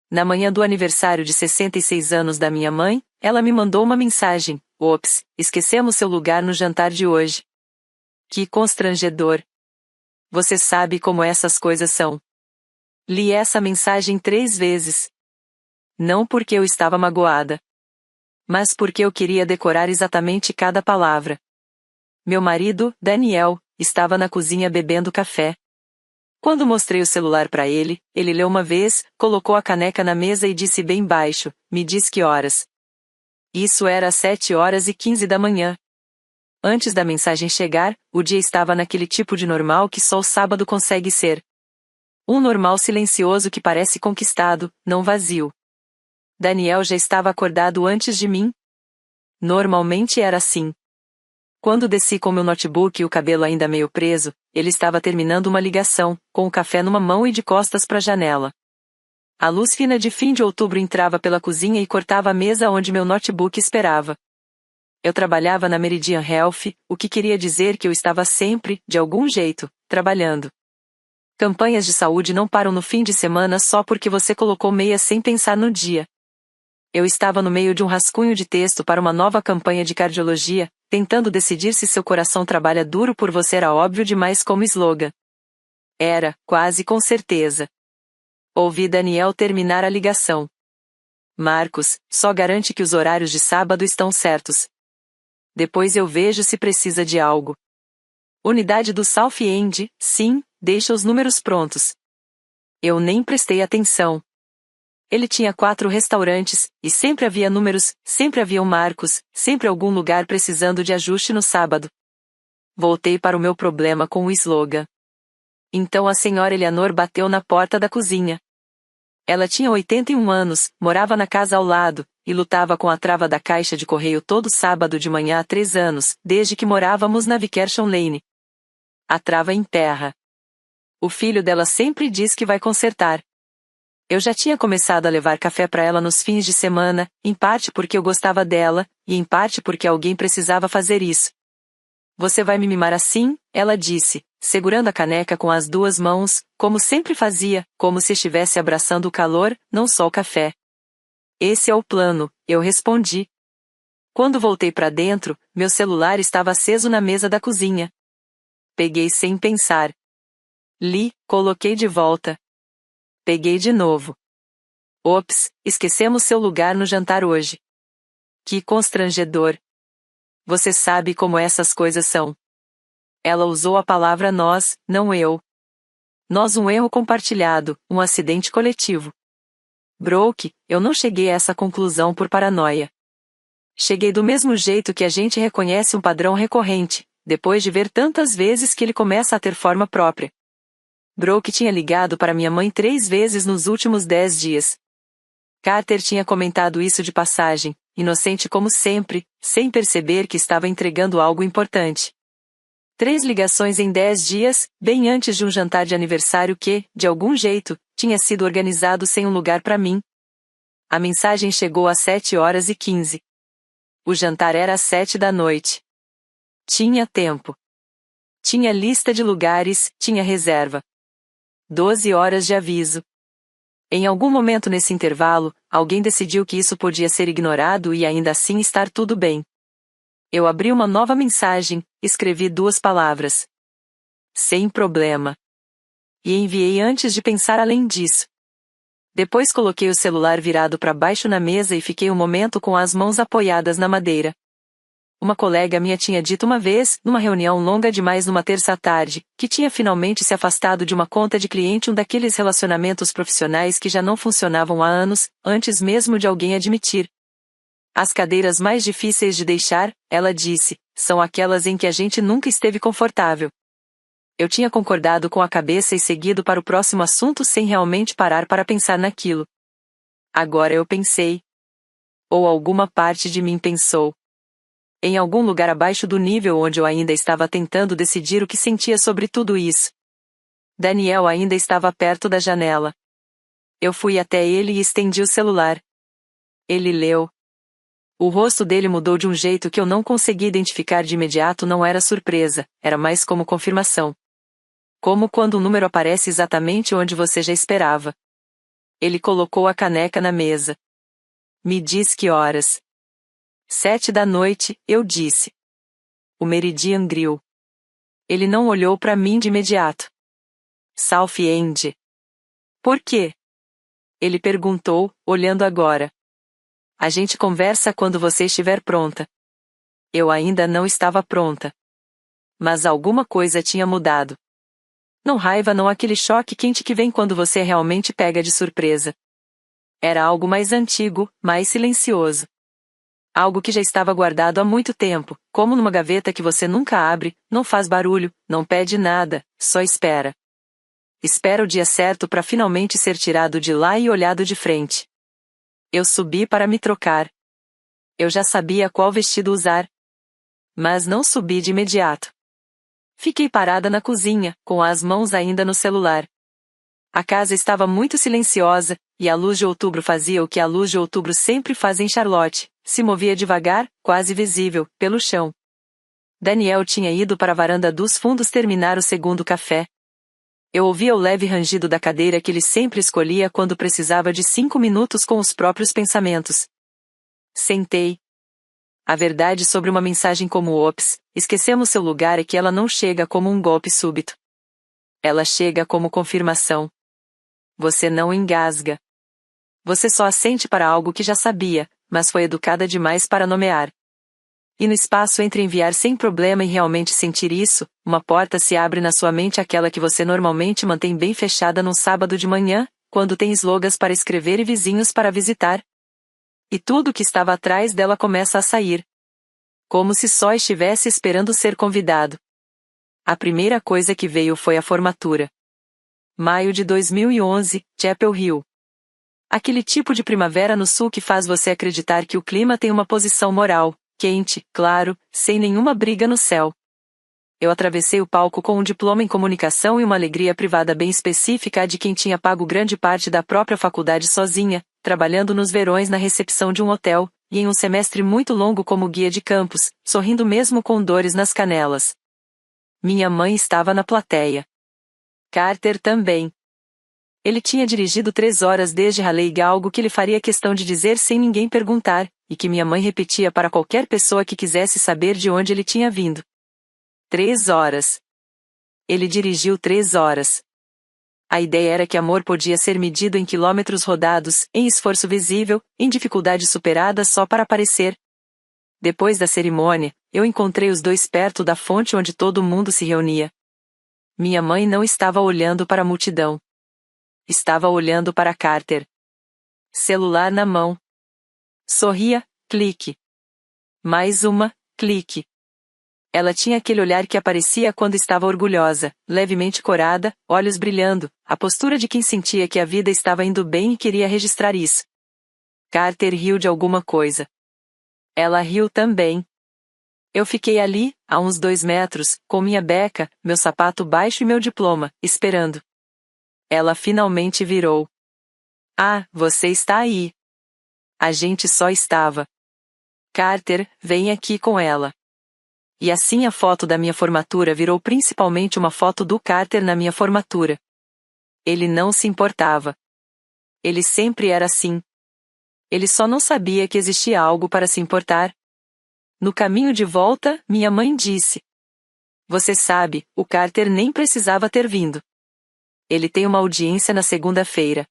Na manhã do aniversário de 66 anos da minha mãe, ela me mandou uma mensagem: "Ops, esquecemos seu lugar no jantar de hoje." Que constrangedor. Você sabe como essas coisas são. Li essa mensagem 3 vezes. Não porque eu estava magoada, mas porque eu queria decorar exatamente cada palavra. Meu marido, Daniel, estava na cozinha bebendo café. Quando mostrei o celular para ele, ele leu uma vez, colocou a caneca na mesa e disse bem baixo: "Me diz que horas." Isso era às 7h15 da manhã. Antes da mensagem chegar, o dia estava naquele tipo de normal que só o sábado consegue ser. Um normal silencioso que parece conquistado, não vazio. Daniel já estava acordado antes de mim. Normalmente era assim. Quando desci com meu notebook e o cabelo ainda meio preso, ele estava terminando uma ligação, com o café numa mão e de costas para a janela. A luz fina de fim de outubro entrava pela cozinha e cortava a mesa onde meu notebook esperava. Eu trabalhava na Meridian Health, o que queria dizer que eu estava sempre, de algum jeito, trabalhando. Campanhas de saúde não param no fim de semana só porque você colocou meia sem pensar no dia. Eu estava no meio de um rascunho de texto para uma nova campanha de cardiologia, tentando decidir se seu coração trabalha duro por você era óbvio demais como slogan. Era, quase com certeza. Ouvi Daniel terminar a ligação. Marcos, só garante que os horários de sábado estão certos. Depois eu vejo se precisa de algo. Unidade do South End, sim, deixa os números prontos. Eu nem prestei atenção. Ele tinha 4 restaurantes, e sempre havia números, sempre havia um Marcos, sempre algum lugar precisando de ajuste no sábado. Voltei para o meu problema com o slogan. Então a senhora Eleanor bateu na porta da cozinha. Ela tinha 81 anos, morava na casa ao lado, e lutava com a trava da caixa de correio todo sábado de manhã há 3 anos, desde que morávamos na Vickersham Lane. A trava em terra. O filho dela sempre diz que vai consertar. Eu já tinha começado a levar café para ela nos fins de semana, em parte porque eu gostava dela, e em parte porque alguém precisava fazer isso. Você vai me mimar assim? Ela disse, segurando a caneca com as 2 mãos, como sempre fazia, como se estivesse abraçando o calor, não só o café. Esse é o plano, eu respondi. Quando voltei para dentro, meu celular estava aceso na mesa da cozinha. Peguei sem pensar. Li, coloquei de volta. Peguei de novo. Ops, esquecemos seu lugar no jantar hoje. Que constrangedor. Você sabe como essas coisas são. Ela usou a palavra nós, não eu. Nós um erro compartilhado, um acidente coletivo. Brooke, eu não cheguei a essa conclusão por paranoia. Cheguei do mesmo jeito que a gente reconhece um padrão recorrente, depois de ver tantas vezes que ele começa a ter forma própria. Brooke tinha ligado para minha mãe 3 vezes nos últimos 10 dias. Carter tinha comentado isso de passagem, inocente como sempre, sem perceber que estava entregando algo importante. 3 ligações em 10 dias, bem antes de um jantar de aniversário que, de algum jeito, tinha sido organizado sem um lugar para mim. A mensagem chegou às 7h15. O jantar era às 7 da noite. Tinha tempo. Tinha lista de lugares, tinha reserva. 12 horas de aviso. Em algum momento nesse intervalo, alguém decidiu que isso podia ser ignorado e ainda assim estar tudo bem. Eu abri uma nova mensagem, escrevi 2 palavras. Sem problema. E enviei antes de pensar além disso. Depois coloquei o celular virado para baixo na mesa e fiquei um momento com as mãos apoiadas na madeira. Uma colega minha tinha dito uma vez, numa reunião longa demais numa terça à tarde, que tinha finalmente se afastado de uma conta de cliente, um daqueles relacionamentos profissionais que já não funcionavam há anos, antes mesmo de alguém admitir. As cadeiras mais difíceis de deixar, ela disse, são aquelas em que a gente nunca esteve confortável. Eu tinha concordado com a cabeça e seguido para o próximo assunto sem realmente parar para pensar naquilo. Agora eu pensei. Ou alguma parte de mim pensou. Em algum lugar abaixo do nível onde eu ainda estava tentando decidir o que sentia sobre tudo isso. Daniel ainda estava perto da janela. Eu fui até ele e estendi o celular. Ele leu. O rosto dele mudou de um jeito que eu não consegui identificar de imediato. Não era surpresa, era mais como confirmação. Como quando um número aparece exatamente onde você já esperava. Ele colocou a caneca na mesa. Me diz que horas. 7 da noite, eu disse. O Meridian Grill. Ele não olhou para mim de imediato. South End. Por quê? Ele perguntou, olhando agora. A gente conversa quando você estiver pronta. Eu ainda não estava pronta. Mas alguma coisa tinha mudado. Não raiva, não aquele choque quente que vem quando você realmente pega de surpresa. Era algo mais antigo, mais silencioso. Algo que já estava guardado há muito tempo, como numa gaveta que você nunca abre, não faz barulho, não pede nada, só espera. Espera o dia certo para finalmente ser tirado de lá e olhado de frente. Eu subi para me trocar. Eu já sabia qual vestido usar. Mas não subi de imediato. Fiquei parada na cozinha, com as mãos ainda no celular. A casa estava muito silenciosa, e a luz de outubro fazia o que a luz de outubro sempre faz em Charlotte, se movia devagar, quase visível, pelo chão. Daniel tinha ido para a varanda dos fundos terminar o segundo café. Eu ouvia o leve rangido da cadeira que ele sempre escolhia quando precisava de 5 minutos com os próprios pensamentos. Sentei. A verdade sobre uma mensagem como "Ops, esquecemos seu lugar" é que ela não chega como um golpe súbito. Ela chega como confirmação. Você não engasga. Você só assente para algo que já sabia, mas foi educada demais para nomear. E no espaço entre enviar sem problema e realmente sentir isso, uma porta se abre na sua mente, aquela que você normalmente mantém bem fechada num sábado de manhã, quando tem slogans para escrever e vizinhos para visitar. E tudo que estava atrás dela começa a sair. Como se só estivesse esperando ser convidado. A primeira coisa que veio foi a formatura. Maio de 2011, Chapel Hill. Aquele tipo de primavera no sul que faz você acreditar que o clima tem uma posição moral, quente, claro, sem nenhuma briga no céu. Eu atravessei o palco com um diploma em comunicação e uma alegria privada bem específica de quem tinha pago grande parte da própria faculdade sozinha, trabalhando nos verões na recepção de um hotel, e em um semestre muito longo como guia de campus, sorrindo mesmo com dores nas canelas. Minha mãe estava na plateia. Carter também. Ele tinha dirigido 3 horas desde Raleigh, algo que ele faria questão de dizer sem ninguém perguntar, e que minha mãe repetia para qualquer pessoa que quisesse saber de onde ele tinha vindo. 3 horas. Ele dirigiu 3 horas. A ideia era que amor podia ser medido em quilômetros rodados, em esforço visível, em dificuldade superada só para aparecer. Depois da cerimônia, eu encontrei os dois perto da fonte onde todo mundo se reunia. Minha mãe não estava olhando para a multidão. Estava olhando para Carter. Celular na mão. Sorria, clique. Mais uma, clique. Ela tinha aquele olhar que aparecia quando estava orgulhosa, levemente corada, olhos brilhando, a postura de quem sentia que a vida estava indo bem e queria registrar isso. Carter riu de alguma coisa. Ela riu também. Eu fiquei ali, a uns 2 metros, com minha beca, meu sapato baixo e meu diploma, esperando. Ela finalmente virou. Ah, você está aí. A gente só estava. Carter, vem aqui com ela. E assim a foto da minha formatura virou principalmente uma foto do Carter na minha formatura. Ele não se importava. Ele sempre era assim. Ele só não sabia que existia algo para se importar. No caminho de volta, minha mãe disse: Você sabe, o Carter nem precisava ter vindo. Ele tem uma audiência na segunda-feira.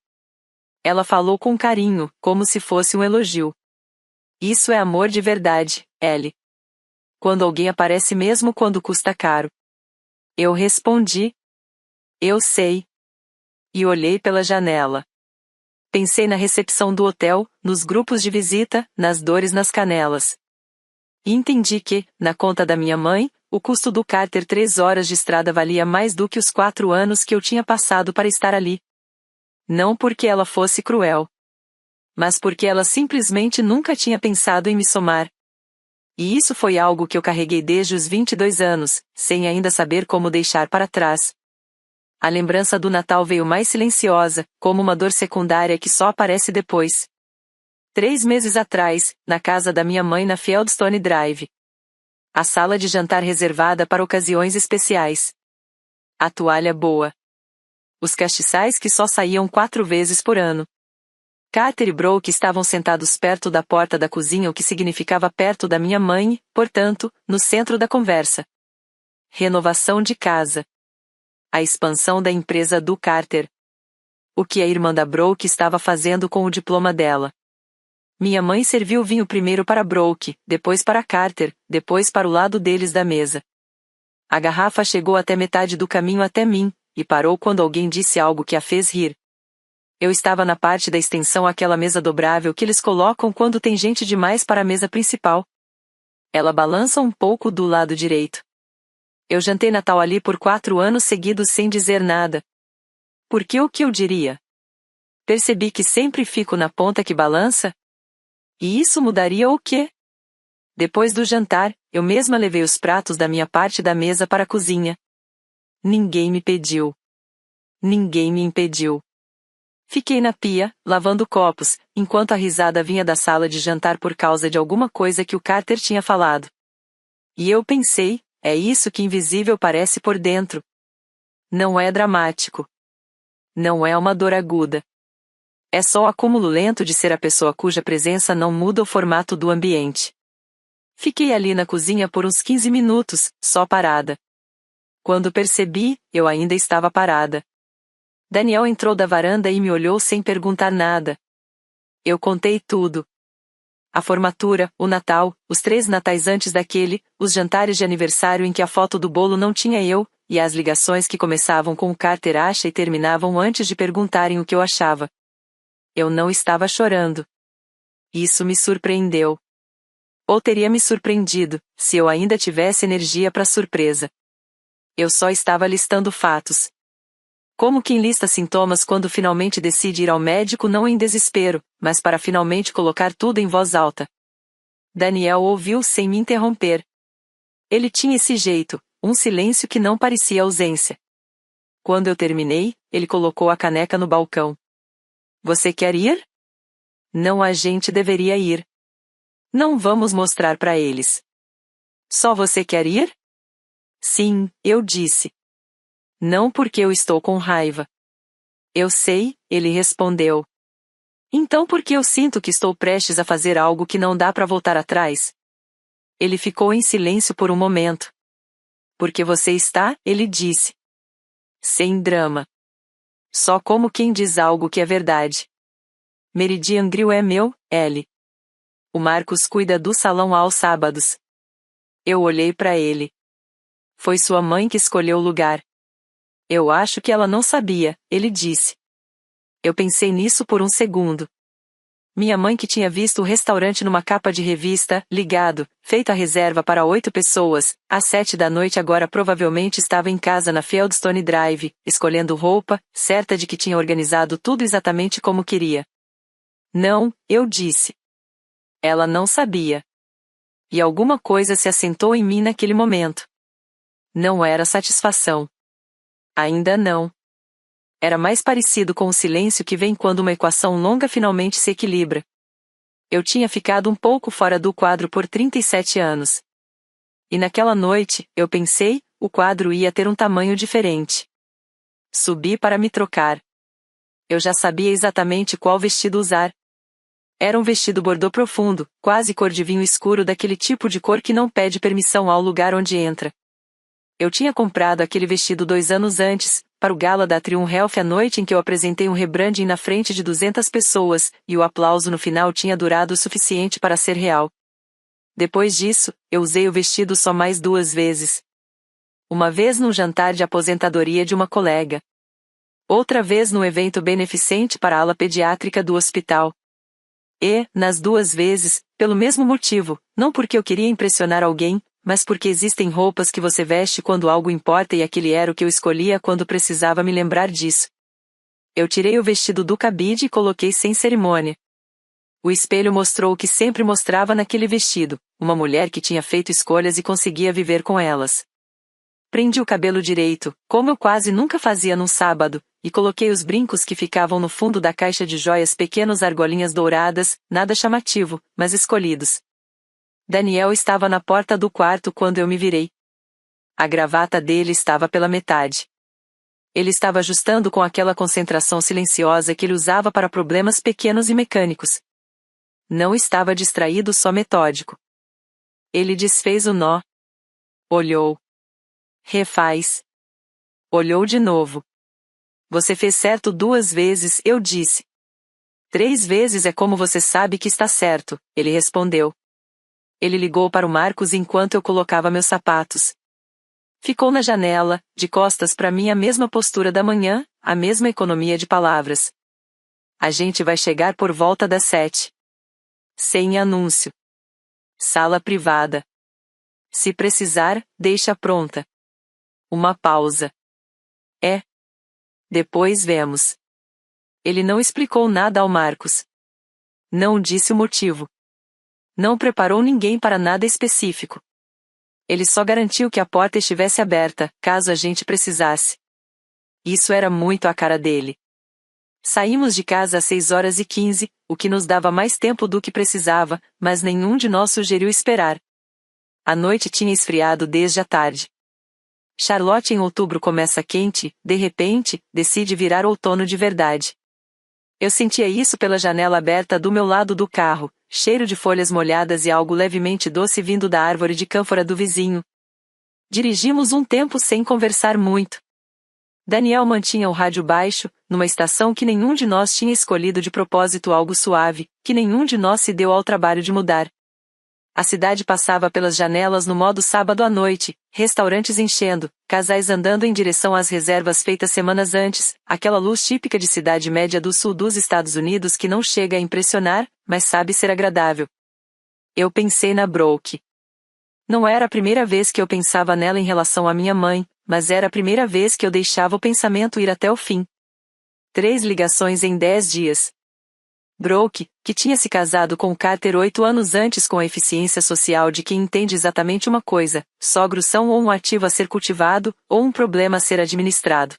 Ela falou com carinho, como se fosse um elogio. Isso é amor de verdade, Ellie. Quando alguém aparece mesmo quando custa caro. Eu respondi. Eu sei. E olhei pela janela. Pensei na recepção do hotel, nos grupos de visita, nas dores nas canelas. E entendi que, na conta da minha mãe, o custo do Carter 3 horas de estrada valia mais do que os 4 anos que eu tinha passado para estar ali. Não porque ela fosse cruel. Mas porque ela simplesmente nunca tinha pensado em me somar. E isso foi algo que eu carreguei desde os 22 anos, sem ainda saber como deixar para trás. A lembrança do Natal veio mais silenciosa, como uma dor secundária que só aparece depois. 3 meses atrás, na casa da minha mãe na Fieldstone Drive. A sala de jantar reservada para ocasiões especiais. A toalha boa. Os castiçais que só saíam 4 vezes por ano. Carter e Brooke estavam sentados perto da porta da cozinha, o que significava perto da minha mãe, portanto, no centro da conversa. Renovação de casa. A expansão da empresa do Carter. O que a irmã da Brooke estava fazendo com o diploma dela. Minha mãe serviu vinho primeiro para Brooke, depois para Carter, depois para o lado deles da mesa. A garrafa chegou até metade do caminho até mim, e parou quando alguém disse algo que a fez rir. Eu estava na parte da extensão, aquela mesa dobrável que eles colocam quando tem gente demais para a mesa principal. Ela balança um pouco do lado direito. Eu jantei Natal ali por 4 anos seguidos sem dizer nada. Porque o que eu diria? Percebi que sempre fico na ponta que balança? E isso mudaria o quê? Depois do jantar, eu mesma levei os pratos da minha parte da mesa para a cozinha. Ninguém me pediu. Ninguém me impediu. Fiquei na pia, lavando copos, enquanto a risada vinha da sala de jantar por causa de alguma coisa que o Carter tinha falado. E eu pensei, é isso que invisível parece por dentro. Não é dramático. Não é uma dor aguda. É só o acúmulo lento de ser a pessoa cuja presença não muda o formato do ambiente. Fiquei ali na cozinha por uns 15 minutos, só parada. Quando percebi, eu ainda estava parada. Daniel entrou da varanda e me olhou sem perguntar nada. Eu contei tudo. A formatura, o Natal, os 3 natais antes daquele, os jantares de aniversário em que a foto do bolo não tinha eu, e as ligações que começavam com o Carter acha e terminavam antes de perguntarem o que eu achava. Eu não estava chorando. Isso me surpreendeu. Ou teria me surpreendido, se eu ainda tivesse energia para surpresa. Eu só estava listando fatos. Como quem lista sintomas quando finalmente decide ir ao médico, não em desespero, mas para finalmente colocar tudo em voz alta. Daniel ouviu sem me interromper. Ele tinha esse jeito, um silêncio que não parecia ausência. Quando eu terminei, ele colocou a caneca no balcão. Você quer ir? Não, a gente deveria ir. Não vamos mostrar para eles. Só você quer ir? Sim, eu disse. Não porque eu estou com raiva. Eu sei, ele respondeu. Então porque eu sinto que estou prestes a fazer algo que não dá para voltar atrás? Ele ficou em silêncio por um momento. Porque você está, ele disse. Sem drama. Só como quem diz algo que é verdade. Meridian Grill é meu, L. O Marcos cuida do salão aos sábados. Eu olhei para ele. Foi sua mãe que escolheu o lugar. Eu acho que ela não sabia, ele disse. Eu pensei nisso por um segundo. Minha mãe, que tinha visto o restaurante numa capa de revista, ligado, feito a reserva para 8 pessoas, às 7 da noite, agora provavelmente estava em casa na Fieldstone Drive, escolhendo roupa, certa de que tinha organizado tudo exatamente como queria. Não, eu disse. Ela não sabia. E alguma coisa se assentou em mim naquele momento. Não era satisfação. Ainda não. Era mais parecido com o silêncio que vem quando uma equação longa finalmente se equilibra. Eu tinha ficado um pouco fora do quadro por 37 anos. E naquela noite, eu pensei, o quadro ia ter um tamanho diferente. Subi para me trocar. Eu já sabia exatamente qual vestido usar. Era um vestido bordô profundo, quase cor de vinho escuro, daquele tipo de cor que não pede permissão ao lugar onde entra. Eu tinha comprado aquele vestido 2 anos antes, para o gala da Triumph Health, a noite em que eu apresentei um rebranding na frente de 200 pessoas, e o aplauso no final tinha durado o suficiente para ser real. Depois disso, eu usei o vestido só mais 2 vezes. Uma vez num jantar de aposentadoria de uma colega. Outra vez num evento beneficente para a ala pediátrica do hospital. E, nas 2 vezes, pelo mesmo motivo, não porque eu queria impressionar alguém, mas porque existem roupas que você veste quando algo importa, e aquele era o que eu escolhia quando precisava me lembrar disso. Eu tirei o vestido do cabide e coloquei sem cerimônia. O espelho mostrou o que sempre mostrava naquele vestido, uma mulher que tinha feito escolhas e conseguia viver com elas. Prendi o cabelo direito, como eu quase nunca fazia num sábado, e coloquei os brincos que ficavam no fundo da caixa de joias, pequenas argolinhas douradas, nada chamativo, mas escolhidos. Daniel estava na porta do quarto quando eu me virei. A gravata dele estava pela metade. Ele estava ajustando com aquela concentração silenciosa que ele usava para problemas pequenos e mecânicos. Não estava distraído, só metódico. Ele desfez o nó. Olhou. Refaz. Olhou de novo. Você fez certo 2 vezes, eu disse. 3 vezes é como você sabe que está certo, ele respondeu. Ele ligou para o Marcos enquanto eu colocava meus sapatos. Ficou na janela, de costas para mim, a mesma postura da manhã, a mesma economia de palavras. A gente vai chegar por volta das 7. Sem anúncio. Sala privada. Se precisar, deixa pronta. Uma pausa. É. Depois vemos. Ele não explicou nada ao Marcos. Não disse o motivo. Não preparou ninguém para nada específico. Ele só garantiu que a porta estivesse aberta, caso a gente precisasse. Isso era muito a cara dele. Saímos de casa às 6h15, o que nos dava mais tempo do que precisava, mas nenhum de nós sugeriu esperar. A noite tinha esfriado desde a tarde. Charlotte em outubro começa quente, de repente, decide virar outono de verdade. Eu sentia isso pela janela aberta do meu lado do carro, cheiro de folhas molhadas e algo levemente doce vindo da árvore de cânfora do vizinho. Dirigimos um tempo sem conversar muito. Daniel mantinha o rádio baixo, numa estação que nenhum de nós tinha escolhido de propósito, algo suave, que nenhum de nós se deu ao trabalho de mudar. A cidade passava pelas janelas no modo sábado à noite, restaurantes enchendo, casais andando em direção às reservas feitas semanas antes, aquela luz típica de cidade média do sul dos Estados Unidos que não chega a impressionar, mas sabe ser agradável. Eu pensei na Brooke. Não era a primeira vez que eu pensava nela em relação à minha mãe, mas era a primeira vez que eu deixava o pensamento ir até o fim. 3 ligações em 10 dias. Brooke, que tinha se casado com Carter 8 anos antes com a eficiência social de quem entende exatamente uma coisa: sogros são ou um ativo a ser cultivado, ou um problema a ser administrado.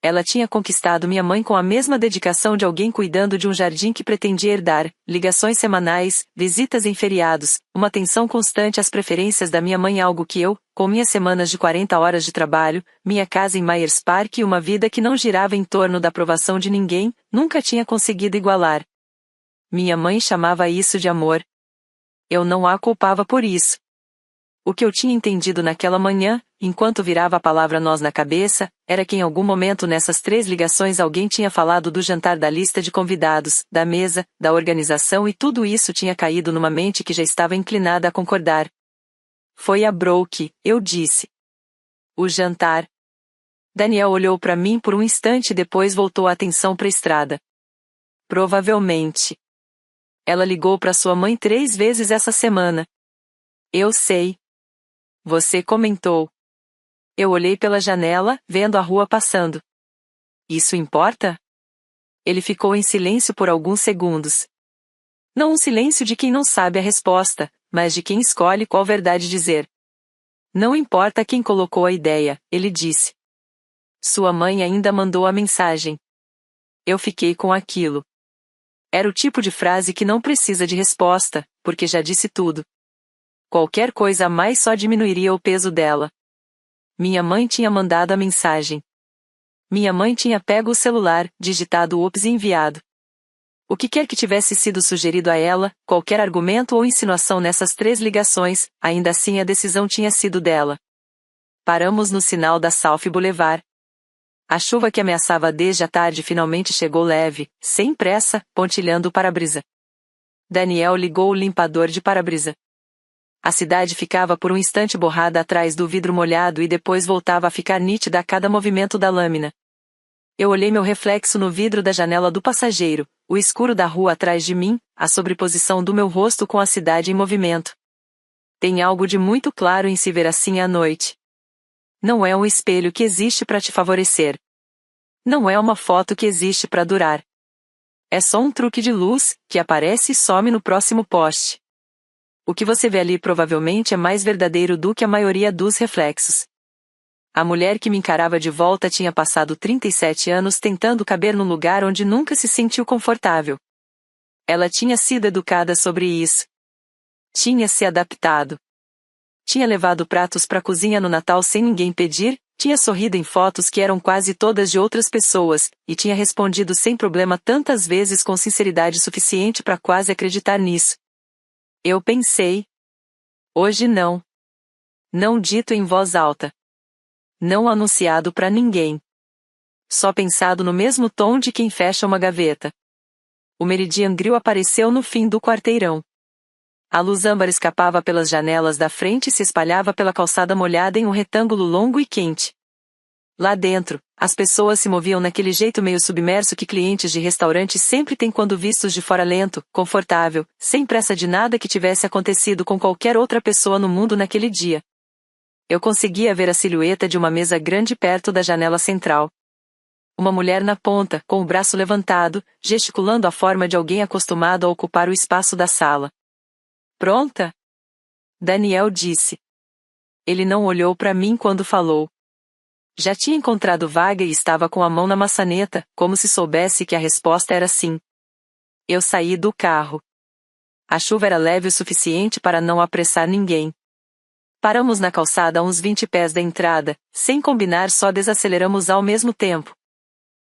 Ela tinha conquistado minha mãe com a mesma dedicação de alguém cuidando de um jardim que pretendia herdar, ligações semanais, visitas em feriados, uma atenção constante às preferências da minha mãe, algo que eu, com minhas semanas de 40 horas de trabalho, minha casa em Myers Park e uma vida que não girava em torno da aprovação de ninguém, nunca tinha conseguido igualar. Minha mãe chamava isso de amor. Eu não a culpava por isso. O que eu tinha entendido naquela manhã, enquanto virava a palavra nós na cabeça, era que em algum momento nessas 3 ligações alguém tinha falado do jantar, da lista de convidados, da mesa, da organização, e tudo isso tinha caído numa mente que já estava inclinada a concordar. Foi a Brooke, eu disse. O jantar. Daniel olhou para mim por um instante e depois voltou a atenção para a estrada. Provavelmente. Ela ligou para sua mãe 3 vezes essa semana. Eu sei. Você comentou. Eu olhei pela janela, vendo a rua passando. Isso importa? Ele ficou em silêncio por alguns segundos. Não um silêncio de quem não sabe a resposta, mas de quem escolhe qual verdade dizer. Não importa quem colocou a ideia, ele disse. Sua mãe ainda mandou a mensagem. Eu fiquei com aquilo. Era o tipo de frase que não precisa de resposta, porque já disse tudo. Qualquer coisa a mais só diminuiria o peso dela. Minha mãe tinha mandado a mensagem. Minha mãe tinha pego o celular, digitado o "ops" e enviado. O que quer que tivesse sido sugerido a ela, qualquer argumento ou insinuação nessas 3 ligações, ainda assim a decisão tinha sido dela. Paramos no sinal da South Boulevard. A chuva que ameaçava desde a tarde finalmente chegou leve, sem pressa, pontilhando o para-brisa. Daniel ligou o limpador de para-brisa. A cidade ficava por um instante borrada atrás do vidro molhado e depois voltava a ficar nítida a cada movimento da lâmina. Eu olhei meu reflexo no vidro da janela do passageiro, o escuro da rua atrás de mim, a sobreposição do meu rosto com a cidade em movimento. Tem algo de muito claro em se ver assim à noite. Não é um espelho que existe para te favorecer. Não é uma foto que existe para durar. É só um truque de luz, que aparece e some no próximo poste. O que você vê ali provavelmente é mais verdadeiro do que a maioria dos reflexos. A mulher que me encarava de volta tinha passado 37 anos tentando caber num lugar onde nunca se sentiu confortável. Ela tinha sido educada sobre isso. Tinha se adaptado. Tinha levado pratos para a cozinha no Natal sem ninguém pedir, tinha sorrido em fotos que eram quase todas de outras pessoas, e tinha respondido sem problema tantas vezes com sinceridade suficiente para quase acreditar nisso. Eu pensei. Hoje não. Não dito em voz alta. Não anunciado para ninguém. Só pensado no mesmo tom de quem fecha uma gaveta. O Meridian Grill apareceu no fim do quarteirão. A luz âmbar escapava pelas janelas da frente e se espalhava pela calçada molhada em um retângulo longo e quente. Lá dentro, as pessoas se moviam naquele jeito meio submerso que clientes de restaurante sempre têm quando vistos de fora, lento, confortável, sem pressa de nada que tivesse acontecido com qualquer outra pessoa no mundo naquele dia. Eu conseguia ver a silhueta de uma mesa grande perto da janela central. Uma mulher na ponta, com o braço levantado, gesticulando a forma de alguém acostumado a ocupar o espaço da sala. Pronta? Daniel disse. Ele não olhou para mim quando falou. Já tinha encontrado vaga e estava com a mão na maçaneta, como se soubesse que a resposta era sim. Eu saí do carro. A chuva era leve o suficiente para não apressar ninguém. Paramos na calçada a uns 20 pés da entrada, sem combinar, só desaceleramos ao mesmo tempo.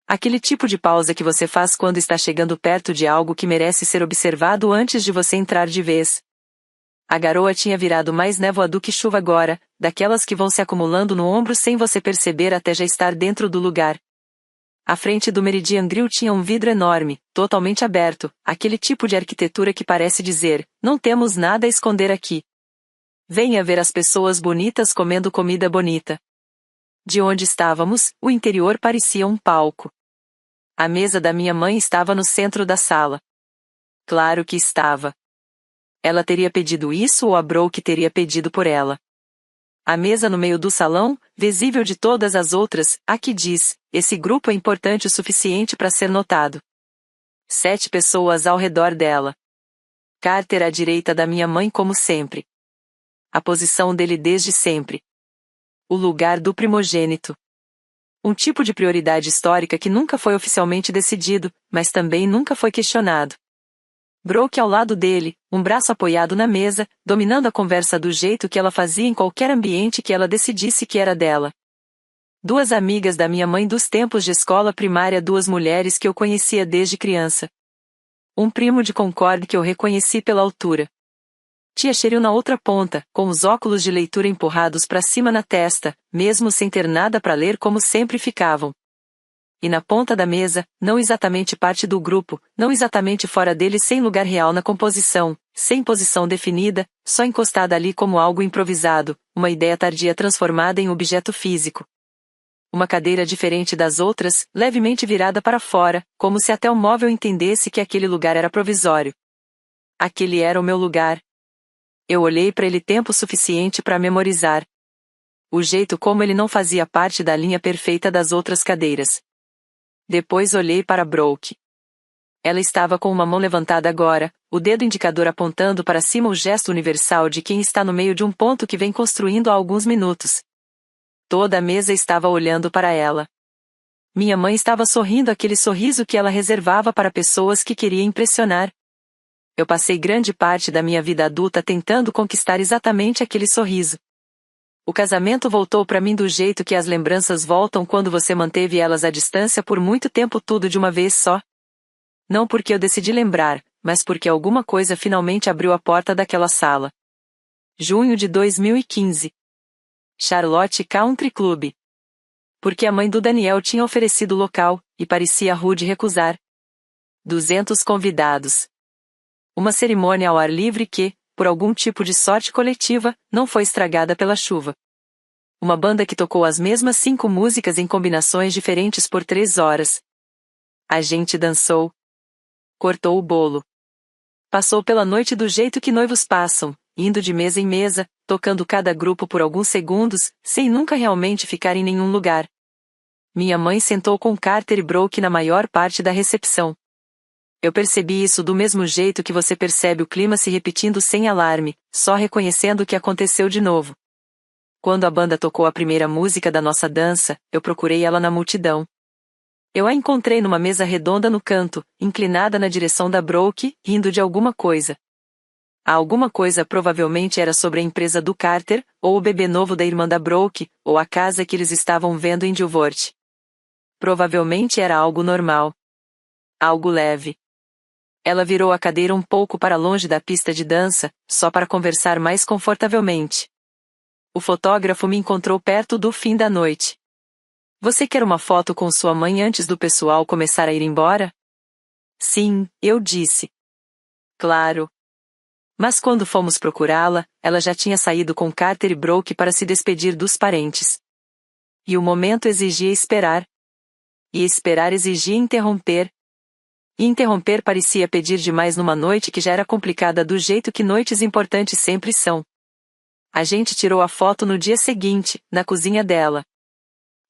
Aquele tipo de pausa que você faz quando está chegando perto de algo que merece ser observado antes de você entrar de vez. A garoa tinha virado mais névoa do que chuva agora, daquelas que vão se acumulando no ombro sem você perceber até já estar dentro do lugar. A frente do Meridian Grill tinha um vidro enorme, totalmente aberto, aquele tipo de arquitetura que parece dizer, não temos nada a esconder aqui. Venha ver as pessoas bonitas comendo comida bonita. De onde estávamos, o interior parecia um palco. A mesa da minha mãe estava no centro da sala. Claro que estava. Ela teria pedido isso ou a Brooke teria pedido por ela? A mesa no meio do salão, visível de todas as outras, aqui diz, esse grupo é importante o suficiente para ser notado. 7 pessoas ao redor dela. Carter à direita da minha mãe como sempre. A posição dele desde sempre. O lugar do primogênito. Um tipo de prioridade histórica que nunca foi oficialmente decidido, mas também nunca foi questionado. Brooke ao lado dele, um braço apoiado na mesa, dominando a conversa do jeito que ela fazia em qualquer ambiente que ela decidisse que era dela. 2 amigas da minha mãe dos tempos de escola primária, 2 mulheres que eu conhecia desde criança. Um primo de Concord que eu reconheci pela altura. Tia Cheryl na outra ponta, com os óculos de leitura empurrados para cima na testa, mesmo sem ter nada para ler como sempre ficavam. E na ponta da mesa, não exatamente parte do grupo, não exatamente fora dele, sem lugar real na composição, sem posição definida, só encostada ali como algo improvisado, uma ideia tardia transformada em objeto físico. Uma cadeira diferente das outras, levemente virada para fora, como se até o móvel entendesse que aquele lugar era provisório. Aquele era o meu lugar. Eu olhei para ele tempo suficiente para memorizar. O jeito como ele não fazia parte da linha perfeita das outras cadeiras. Depois olhei para Brooke. Ela estava com uma mão levantada agora, o dedo indicador apontando para cima, o gesto universal de quem está no meio de um ponto que vem construindo há alguns minutos. Toda a mesa estava olhando para ela. Minha mãe estava sorrindo, aquele sorriso que ela reservava para pessoas que queria impressionar. Eu passei grande parte da minha vida adulta tentando conquistar exatamente aquele sorriso. O casamento voltou para mim do jeito que as lembranças voltam quando você manteve elas à distância por muito tempo, tudo de uma vez só. Não porque eu decidi lembrar, mas porque alguma coisa finalmente abriu a porta daquela sala. Junho de 2015. Charlotte Country Club. Porque a mãe do Daniel tinha oferecido o local, e parecia rude recusar. 200 convidados. Uma cerimônia ao ar livre que, por algum tipo de sorte coletiva, não foi estragada pela chuva. Uma banda que tocou as mesmas 5 músicas em combinações diferentes por 3 horas. A gente dançou. Cortou o bolo. Passou pela noite do jeito que noivos passam, indo de mesa em mesa, tocando cada grupo por alguns segundos, sem nunca realmente ficar em nenhum lugar. Minha mãe sentou com Carter e Brooke na maior parte da recepção. Eu percebi isso do mesmo jeito que você percebe o clima se repetindo sem alarme, só reconhecendo o que aconteceu de novo. Quando a banda tocou a primeira música da nossa dança, eu procurei ela na multidão. Eu a encontrei numa mesa redonda no canto, inclinada na direção da Brooke, rindo de alguma coisa. Alguma coisa provavelmente era sobre a empresa do Carter, ou o bebê novo da irmã da Brooke, ou a casa que eles estavam vendo em Dilworth. Provavelmente era algo normal. Algo leve. Ela virou a cadeira um pouco para longe da pista de dança, só para conversar mais confortavelmente. O fotógrafo me encontrou perto do fim da noite. Você quer uma foto com sua mãe antes do pessoal começar a ir embora? Sim, eu disse. Claro. Mas quando fomos procurá-la, ela já tinha saído com Carter e Brooke para se despedir dos parentes. E o momento exigia esperar. E esperar exigia interromper. E interromper parecia pedir demais numa noite que já era complicada do jeito que noites importantes sempre são. A gente tirou a foto no dia seguinte, na cozinha dela.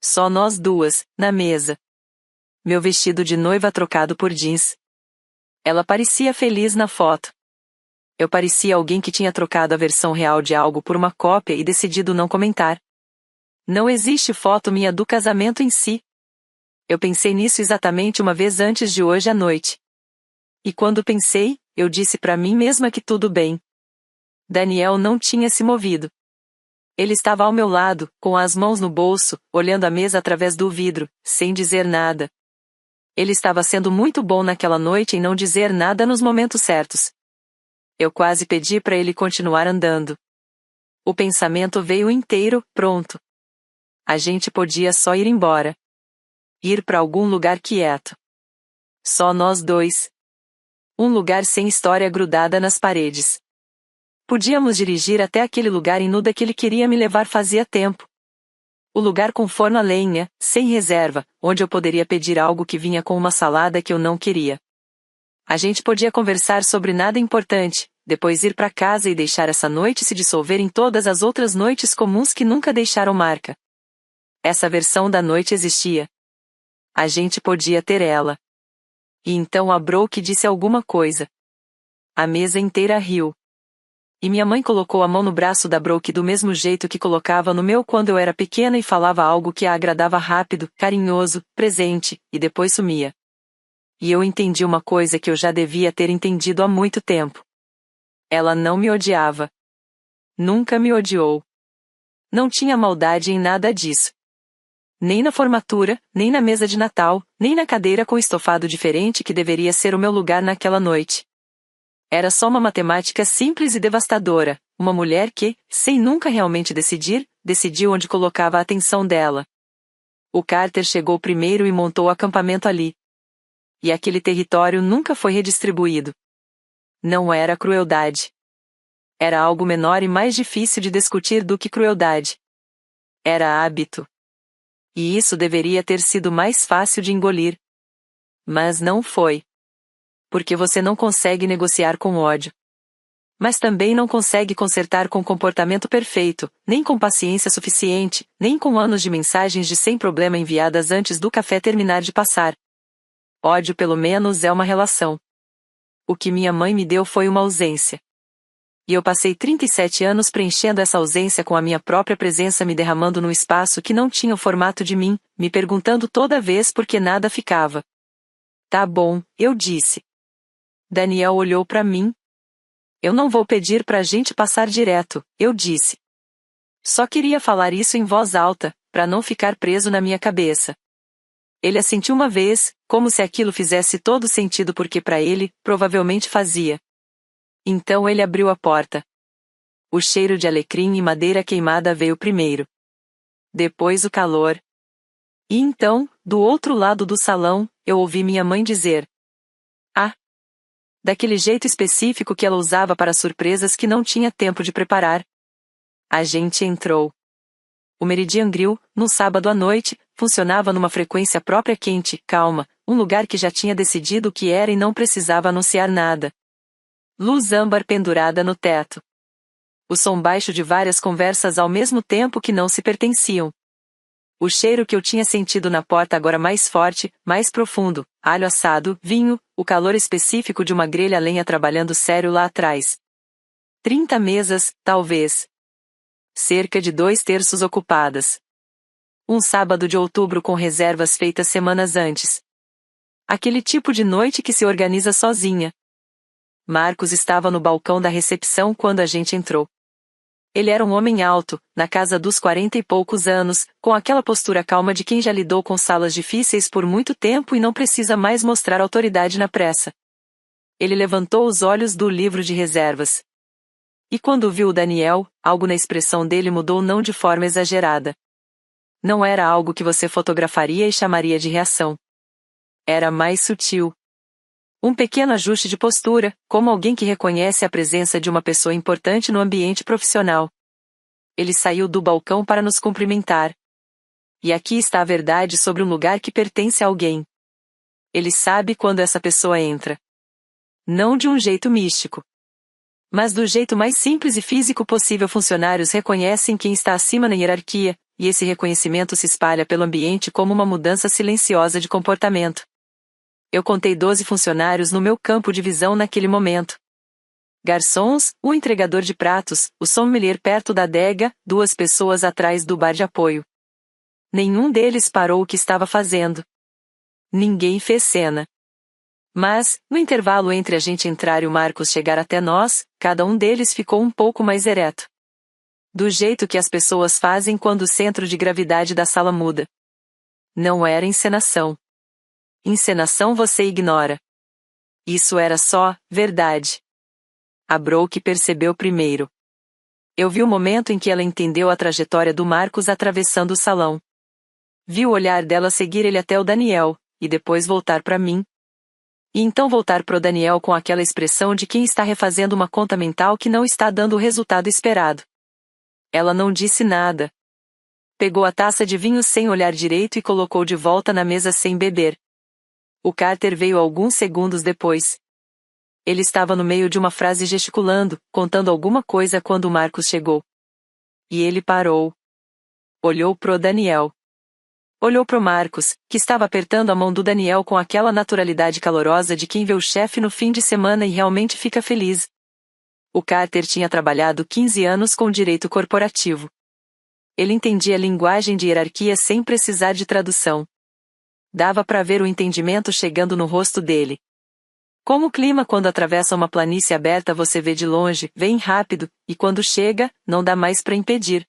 Só nós duas, na mesa. Meu vestido de noiva trocado por jeans. Ela parecia feliz na foto. Eu parecia alguém que tinha trocado a versão real de algo por uma cópia e decidido não comentar. Não existe foto minha do casamento em si. Eu pensei nisso exatamente uma vez antes de hoje à noite. E quando pensei, eu disse para mim mesma que tudo bem. Daniel não tinha se movido. Ele estava ao meu lado, com as mãos no bolso, olhando a mesa através do vidro, sem dizer nada. Ele estava sendo muito bom naquela noite em não dizer nada nos momentos certos. Eu quase pedi para ele continuar andando. O pensamento veio inteiro, pronto. A gente podia só ir embora. Ir para algum lugar quieto. Só nós dois. Um lugar sem história grudada nas paredes. Podíamos dirigir até aquele lugar em Nuda que ele queria me levar fazia tempo. O lugar com forno a lenha, sem reserva, onde eu poderia pedir algo que vinha com uma salada que eu não queria. A gente podia conversar sobre nada importante, depois ir para casa e deixar essa noite se dissolver em todas as outras noites comuns que nunca deixaram marca. Essa versão da noite existia. A gente podia ter ela. E então a Brooke disse alguma coisa. A mesa inteira riu. E minha mãe colocou a mão no braço da Brooke do mesmo jeito que colocava no meu quando eu era pequena e falava algo que a agradava rápido, carinhoso, presente, e depois sumia. E eu entendi uma coisa que eu já devia ter entendido há muito tempo. Ela não me odiava. Nunca me odiou. Não tinha maldade em nada disso. Nem na formatura, nem na mesa de Natal, nem na cadeira com estofado diferente que deveria ser o meu lugar naquela noite. Era só uma matemática simples e devastadora, uma mulher que, sem nunca realmente decidir, decidiu onde colocava a atenção dela. O Carter chegou primeiro e montou o acampamento ali. E aquele território nunca foi redistribuído. Não era crueldade. Era algo menor e mais difícil de discutir do que crueldade. Era hábito. E isso deveria ter sido mais fácil de engolir. Mas não foi. Porque você não consegue negociar com ódio. Mas também não consegue consertar com comportamento perfeito, nem com paciência suficiente, nem com anos de mensagens de sem problema enviadas antes do café terminar de passar. Ódio pelo menos é uma relação. O que minha mãe me deu foi uma ausência. E eu passei 37 anos preenchendo essa ausência com a minha própria presença me derramando num espaço que não tinha o formato de mim, me perguntando toda vez por que nada ficava. Tá bom, eu disse. Daniel olhou para mim. Eu não vou pedir pra gente passar direto, eu disse. Só queria falar isso em voz alta, pra não ficar preso na minha cabeça. Ele assentiu uma vez, como se aquilo fizesse todo sentido porque pra ele, provavelmente fazia. Então ele abriu a porta. O cheiro de alecrim e madeira queimada veio primeiro. Depois o calor. E então, do outro lado do salão, eu ouvi minha mãe dizer: "Ah!" Daquele jeito específico que ela usava para surpresas que não tinha tempo de preparar. A gente entrou. O Meridian Grill, no sábado à noite, funcionava numa frequência própria quente, calma, um lugar que já tinha decidido o que era e não precisava anunciar nada. Luz âmbar pendurada no teto. O som baixo de várias conversas ao mesmo tempo que não se pertenciam. O cheiro que eu tinha sentido na porta agora mais forte, mais profundo, alho assado, vinho, o calor específico de uma grelha a lenha trabalhando sério lá atrás. 30 mesas, talvez. Cerca de 2/3 ocupadas. Um sábado de outubro com reservas feitas semanas antes. Aquele tipo de noite que se organiza sozinha. Marcos estava no balcão da recepção quando a gente entrou. Ele era um homem alto, na casa dos 40 e poucos anos, com aquela postura calma de quem já lidou com salas difíceis por muito tempo e não precisa mais mostrar autoridade na pressa. Ele levantou os olhos do livro de reservas. E quando viu o Daniel, algo na expressão dele mudou não de forma exagerada. Não era algo que você fotografaria e chamaria de reação. Era mais sutil. Um pequeno ajuste de postura, como alguém que reconhece a presença de uma pessoa importante no ambiente profissional. Ele saiu do balcão para nos cumprimentar. E aqui está a verdade sobre um lugar que pertence a alguém. Ele sabe quando essa pessoa entra. Não de um jeito místico, mas do jeito mais simples e físico possível. Funcionários reconhecem quem está acima na hierarquia, e esse reconhecimento se espalha pelo ambiente como uma mudança silenciosa de comportamento. Eu contei 12 funcionários no meu campo de visão naquele momento. Garçons, o entregador de pratos, o sommelier perto da adega, 2 pessoas atrás do bar de apoio. Nenhum deles parou o que estava fazendo. Ninguém fez cena. Mas, no intervalo entre a gente entrar e o Marcos chegar até nós, cada um deles ficou um pouco mais ereto. Do jeito que as pessoas fazem quando o centro de gravidade da sala muda. Não era encenação. Encenação você ignora. Isso era só verdade. A Brooke percebeu primeiro. Eu vi o momento em que ela entendeu a trajetória do Marcos atravessando o salão. Vi o olhar dela seguir ele até o Daniel, e depois voltar para mim. E então voltar pro Daniel com aquela expressão de quem está refazendo uma conta mental que não está dando o resultado esperado. Ela não disse nada. Pegou a taça de vinho sem olhar direito e colocou de volta na mesa sem beber. O Carter veio alguns segundos depois. Ele estava no meio de uma frase gesticulando, contando alguma coisa quando o Marcos chegou. E ele parou. Olhou pro Daniel. Olhou pro Marcos, que estava apertando a mão do Daniel com aquela naturalidade calorosa de quem vê o chefe no fim de semana e realmente fica feliz. O Carter tinha trabalhado 15 anos com direito corporativo. Ele entendia a linguagem de hierarquia sem precisar de tradução. Dava para ver o entendimento chegando no rosto dele. Como o clima quando atravessa uma planície aberta você vê de longe, vem rápido, e quando chega, não dá mais para impedir.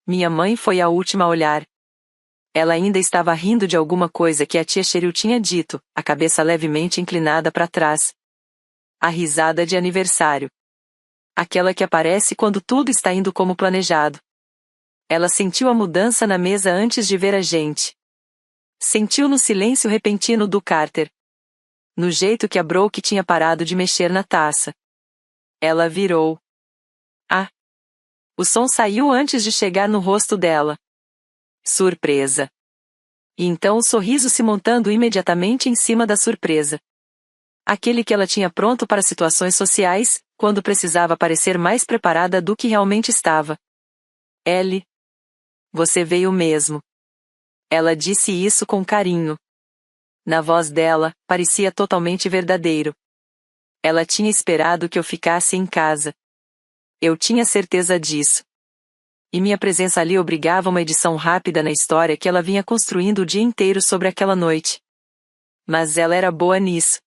Minha mãe foi a última a olhar. Ela ainda estava rindo de alguma coisa que a tia Cheryl tinha dito, a cabeça levemente inclinada para trás. A risada de aniversário. Aquela que aparece quando tudo está indo como planejado. Ela sentiu a mudança na mesa antes de ver a gente. Sentiu no silêncio repentino do Carter. No jeito que a Brooke tinha parado de mexer na taça. Ela virou. Ah! O som saiu antes de chegar no rosto dela. Surpresa. E então o sorriso se montando imediatamente em cima da surpresa. Aquele que ela tinha pronto para situações sociais, quando precisava parecer mais preparada do que realmente estava. Ellie. Você veio mesmo. Ela disse isso com carinho. Na voz dela, parecia totalmente verdadeiro. Ela tinha esperado que eu ficasse em casa. Eu tinha certeza disso. E minha presença ali obrigava uma edição rápida na história que ela vinha construindo o dia inteiro sobre aquela noite. Mas ela era boa nisso.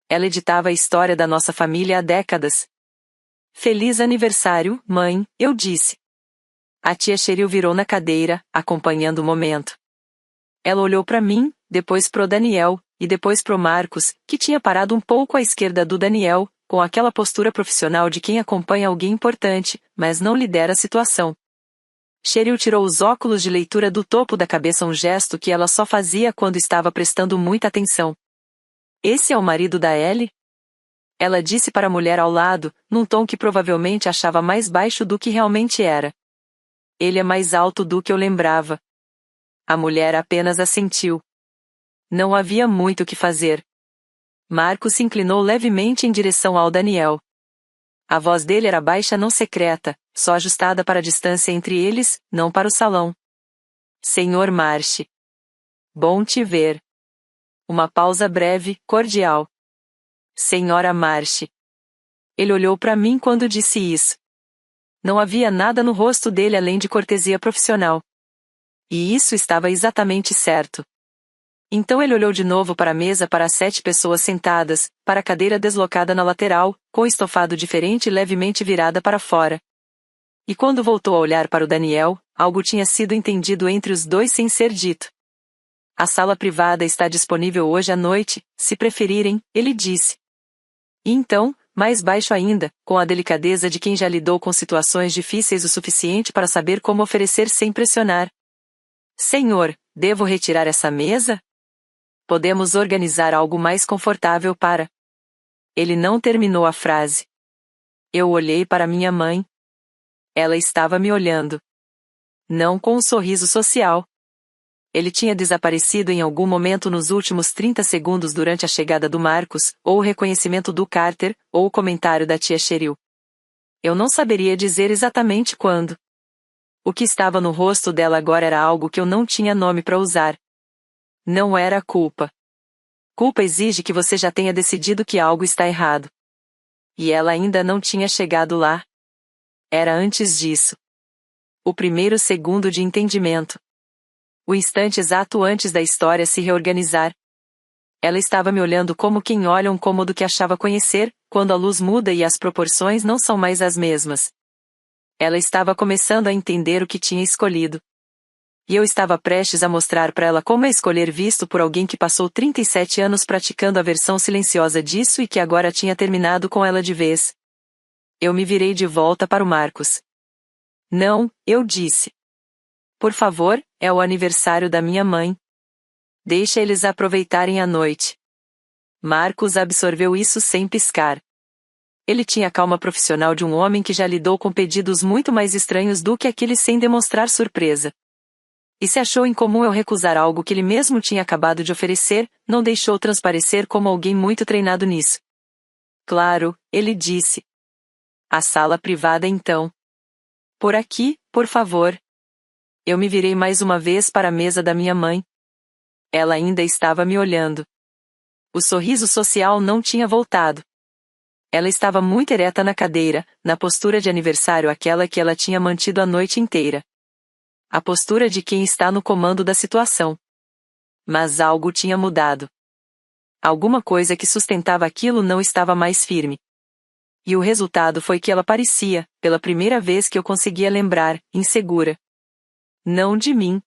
Ela editava a história da nossa família há décadas. Feliz aniversário, mãe, eu disse. A tia Cheryl virou na cadeira, acompanhando o momento. Ela olhou para mim, depois pro Daniel, e depois pro Marcos, que tinha parado um pouco à esquerda do Daniel, com aquela postura profissional de quem acompanha alguém importante, mas não lidera a situação. Cheryl tirou os óculos de leitura do topo da cabeça, um gesto que ela só fazia quando estava prestando muita atenção. Esse é o marido da Ellie? Ela disse para a mulher ao lado, num tom que provavelmente achava mais baixo do que realmente era. Ele é mais alto do que eu lembrava. A mulher apenas assentiu. Não havia muito o que fazer. Marcos se inclinou levemente em direção ao Daniel. A voz dele era baixa, não secreta, só ajustada para a distância entre eles, não para o salão. Senhor Marsh. Bom te ver. Uma pausa breve, cordial. Senhora Marsh. Ele olhou para mim quando disse isso. Não havia nada no rosto dele além de cortesia profissional. E isso estava exatamente certo. Então ele olhou de novo para a mesa para as 7 pessoas sentadas, para a cadeira deslocada na lateral, com estofado diferente e levemente virada para fora. E quando voltou a olhar para o Daniel, algo tinha sido entendido entre os dois sem ser dito. A sala privada está disponível hoje à noite, se preferirem, ele disse. E então, mais baixo ainda, com a delicadeza de quem já lidou com situações difíceis o suficiente para saber como oferecer sem pressionar. Senhor, devo retirar essa mesa? Podemos organizar algo mais confortável para... Ele não terminou a frase. Eu olhei para minha mãe. Ela estava me olhando. Não com um sorriso social. Ele tinha desaparecido em algum momento nos últimos 30 segundos durante a chegada do Marcos, ou o reconhecimento do Carter, ou o comentário da tia Cheryl. Eu não saberia dizer exatamente quando. O que estava no rosto dela agora era algo que eu não tinha nome para usar. Não era culpa. Culpa exige que você já tenha decidido que algo está errado. E ela ainda não tinha chegado lá. Era antes disso. O primeiro segundo de entendimento. O instante exato antes da história se reorganizar. Ela estava me olhando como quem olha um cômodo que achava conhecer, quando a luz muda e as proporções não são mais as mesmas. Ela estava começando a entender o que tinha escolhido. E eu estava prestes a mostrar para ela como é escolher visto por alguém que passou 37 anos praticando a versão silenciosa disso e que agora tinha terminado com ela de vez. Eu me virei de volta para o Marcos. Não, eu disse. Por favor, é o aniversário da minha mãe. Deixa eles aproveitarem a noite. Marcos absorveu isso sem piscar. Ele tinha a calma profissional de um homem que já lidou com pedidos muito mais estranhos do que aquele sem demonstrar surpresa. E se achou incomum eu recusar algo que ele mesmo tinha acabado de oferecer, não deixou transparecer como alguém muito treinado nisso. Claro, ele disse. A sala privada então. Por aqui, por favor. Eu me virei mais uma vez para a mesa da minha mãe. Ela ainda estava me olhando. O sorriso social não tinha voltado. Ela estava muito ereta na cadeira, na postura de aniversário aquela que ela tinha mantido a noite inteira. A postura de quem está no comando da situação. Mas algo tinha mudado. Alguma coisa que sustentava aquilo não estava mais firme. E o resultado foi que ela parecia, pela primeira vez que eu conseguia lembrar, insegura. Não de mim.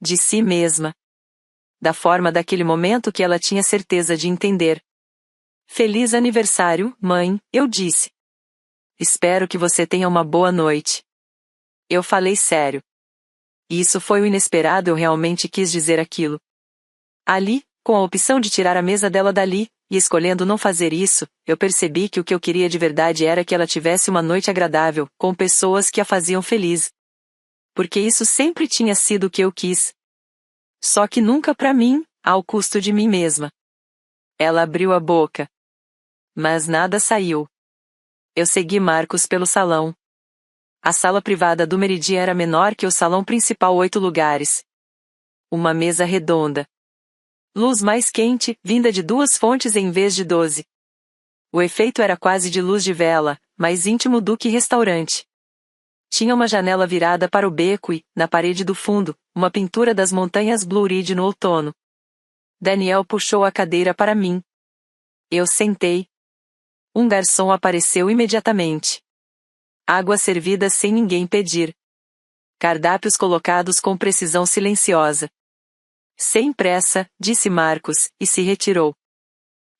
De si mesma. Da forma daquele momento que ela tinha certeza de entender. Feliz aniversário, mãe, eu disse. Espero que você tenha uma boa noite. Eu falei sério. Isso foi o inesperado, eu realmente quis dizer aquilo. Ali, com a opção de tirar a mesa dela dali, e escolhendo não fazer isso, eu percebi que o que eu queria de verdade era que ela tivesse uma noite agradável, com pessoas que a faziam feliz. Porque isso sempre tinha sido o que eu quis. Só que nunca para mim, ao custo de mim mesma. Ela abriu a boca. Mas nada saiu. Eu segui Marcos pelo salão. A sala privada do Meridian era menor que o salão principal 8 lugares. Uma mesa redonda. Luz mais quente, vinda de 2 fontes em vez de 12. O efeito era quase de luz de vela, mais íntimo do que restaurante. Tinha uma janela virada para o beco e, na parede do fundo, uma pintura das montanhas Blue Ridge no outono. Daniel puxou a cadeira para mim. Eu sentei. Um garçom apareceu imediatamente. Água servida sem ninguém pedir. Cardápios colocados com precisão silenciosa. Sem pressa, disse Marcos, e se retirou.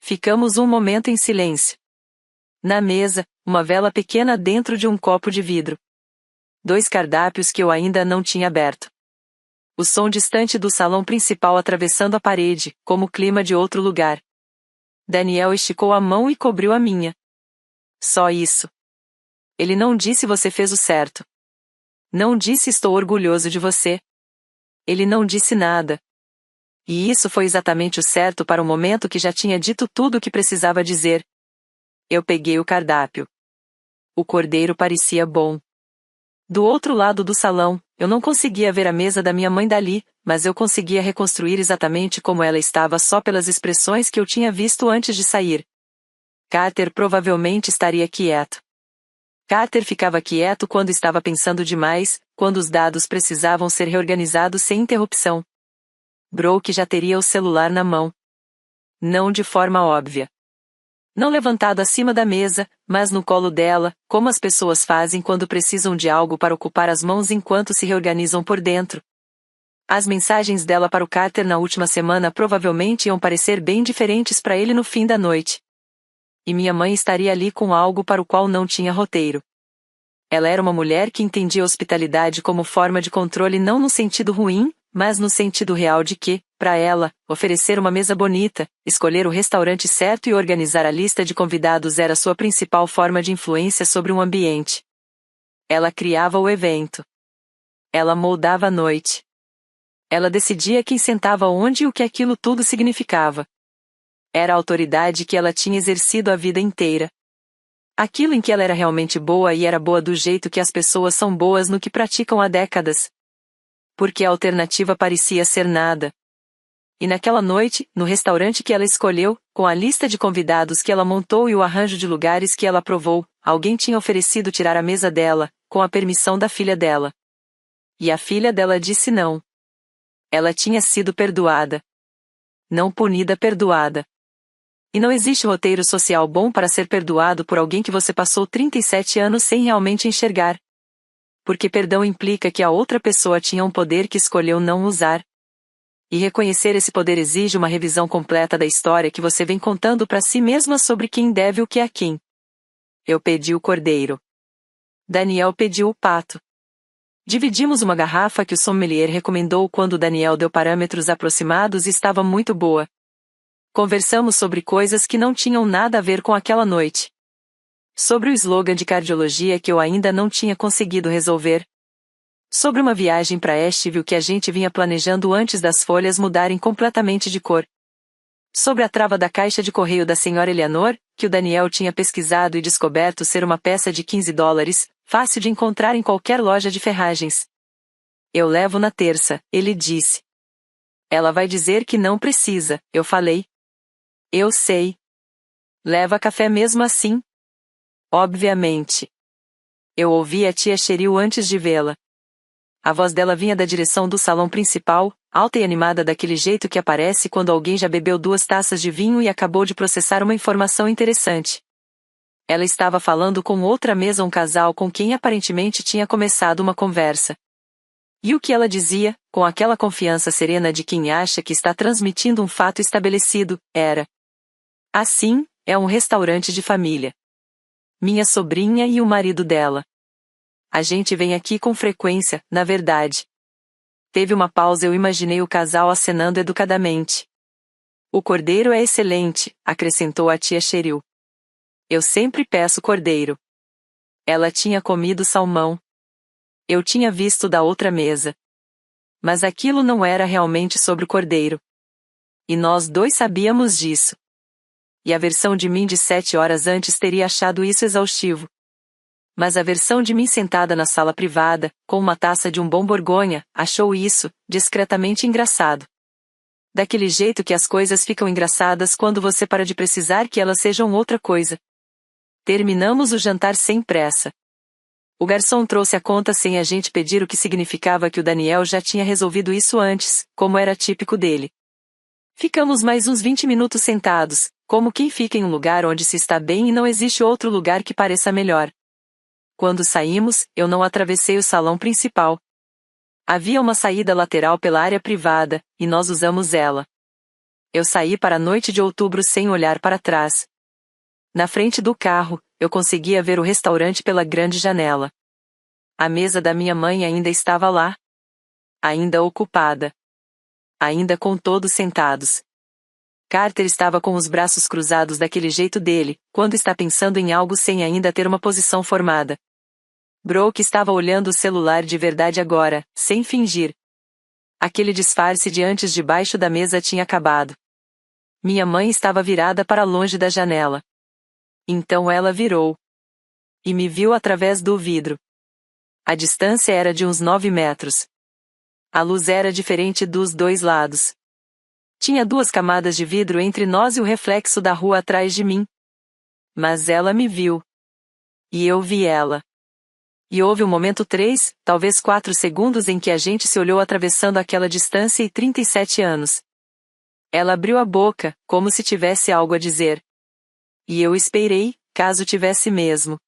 Ficamos um momento em silêncio. Na mesa, uma vela pequena dentro de um copo de vidro. 2 cardápios que eu ainda não tinha aberto. O som distante do salão principal atravessando a parede, como o clima de outro lugar. Daniel esticou a mão e cobriu a minha. Só isso. Ele não disse você fez o certo. Não disse estou orgulhoso de você. Ele não disse nada. E isso foi exatamente o certo para o momento que já tinha dito tudo o que precisava dizer. Eu peguei o cardápio. O cordeiro parecia bom. Do outro lado do salão, eu não conseguia ver a mesa da minha mãe dali, mas eu conseguia reconstruir exatamente como ela estava só pelas expressões que eu tinha visto antes de sair. Carter provavelmente estaria quieto. Carter ficava quieto quando estava pensando demais, quando os dados precisavam ser reorganizados sem interrupção. Brooke já teria o celular na mão. Não de forma óbvia. Não levantado acima da mesa, mas no colo dela, como as pessoas fazem quando precisam de algo para ocupar as mãos enquanto se reorganizam por dentro. As mensagens dela para o Carter na última semana provavelmente iam parecer bem diferentes para ele no fim da noite. E minha mãe estaria ali com algo para o qual não tinha roteiro. Ela era uma mulher que entendia a hospitalidade como forma de controle não no sentido ruim, mas no sentido real de que, para ela, oferecer uma mesa bonita, escolher o restaurante certo e organizar a lista de convidados era sua principal forma de influência sobre um ambiente. Ela criava o evento. Ela moldava a noite. Ela decidia quem sentava onde e o que aquilo tudo significava. Era a autoridade que ela tinha exercido a vida inteira. Aquilo em que ela era realmente boa e era boa do jeito que as pessoas são boas no que praticam há décadas. Porque a alternativa parecia ser nada. E naquela noite, no restaurante que ela escolheu, com a lista de convidados que ela montou e o arranjo de lugares que ela aprovou, alguém tinha oferecido tirar a mesa dela, com a permissão da filha dela. E a filha dela disse não. Ela tinha sido perdoada. Não punida, perdoada. E não existe roteiro social bom para ser perdoado por alguém que você passou 37 anos sem realmente enxergar. Porque perdão implica que a outra pessoa tinha um poder que escolheu não usar. E reconhecer esse poder exige uma revisão completa da história que você vem contando para si mesma sobre quem deve o que a quem. Eu pedi o cordeiro. Daniel pediu o pato. Dividimos uma garrafa que o sommelier recomendou quando Daniel deu parâmetros aproximados e estava muito boa. Conversamos sobre coisas que não tinham nada a ver com aquela noite. Sobre o slogan de cardiologia que eu ainda não tinha conseguido resolver. Sobre uma viagem para Asheville que a gente vinha planejando antes das folhas mudarem completamente de cor. Sobre a trava da caixa de correio da senhora Eleanor, que o Daniel tinha pesquisado e descoberto ser uma peça de $15, fácil de encontrar em qualquer loja de ferragens. Eu levo na terça, ele disse. Ela vai dizer que não precisa, eu falei. Eu sei. Leva café mesmo assim? Obviamente. Eu ouvi a tia Cheryl antes de vê-la. A voz dela vinha da direção do salão principal, alta e animada daquele jeito que aparece quando alguém já bebeu 2 taças de vinho e acabou de processar uma informação interessante. Ela estava falando com outra mesa um casal com quem aparentemente tinha começado uma conversa. E o que ela dizia, com aquela confiança serena de quem acha que está transmitindo um fato estabelecido, era: assim, é um restaurante de família. Minha sobrinha e o marido dela. A gente vem aqui com frequência, na verdade. Teve uma pausa e eu imaginei o casal acenando educadamente. O cordeiro é excelente, acrescentou a tia Cheryl. Eu sempre peço cordeiro. Ela tinha comido salmão. Eu tinha visto da outra mesa. Mas aquilo não era realmente sobre o cordeiro. E nós dois sabíamos disso. E a versão de mim de 7 horas antes teria achado isso exaustivo. Mas a versão de mim sentada na sala privada, com uma taça de um bom Borgonha, achou isso, discretamente engraçado. Daquele jeito que as coisas ficam engraçadas quando você para de precisar que elas sejam outra coisa. Terminamos o jantar sem pressa. O garçom trouxe a conta sem a gente pedir, o que significava que o Daniel já tinha resolvido isso antes, como era típico dele. Ficamos mais uns 20 minutos sentados, como quem fica em um lugar onde se está bem e não existe outro lugar que pareça melhor. Quando saímos, eu não atravessei o salão principal. Havia uma saída lateral pela área privada, e nós usamos ela. Eu saí para a noite de outubro sem olhar para trás. Na frente do carro, eu conseguia ver o restaurante pela grande janela. A mesa da minha mãe ainda estava lá. Ainda ocupada. Ainda com todos sentados. Carter estava com os braços cruzados daquele jeito dele, quando está pensando em algo sem ainda ter uma posição formada. Brooke estava olhando o celular de verdade agora, sem fingir. Aquele disfarce de antes debaixo da mesa tinha acabado. Minha mãe estava virada para longe da janela. Então ela virou. E me viu através do vidro. A distância era de uns 9 metros. A luz era diferente dos dois lados. Tinha 2 camadas de vidro entre nós e o reflexo da rua atrás de mim. Mas ela me viu. E eu vi ela. E houve um momento 3, talvez 4 segundos em que a gente se olhou atravessando aquela distância e 37 anos. Ela abriu a boca, como se tivesse algo a dizer. E eu esperei, caso tivesse mesmo.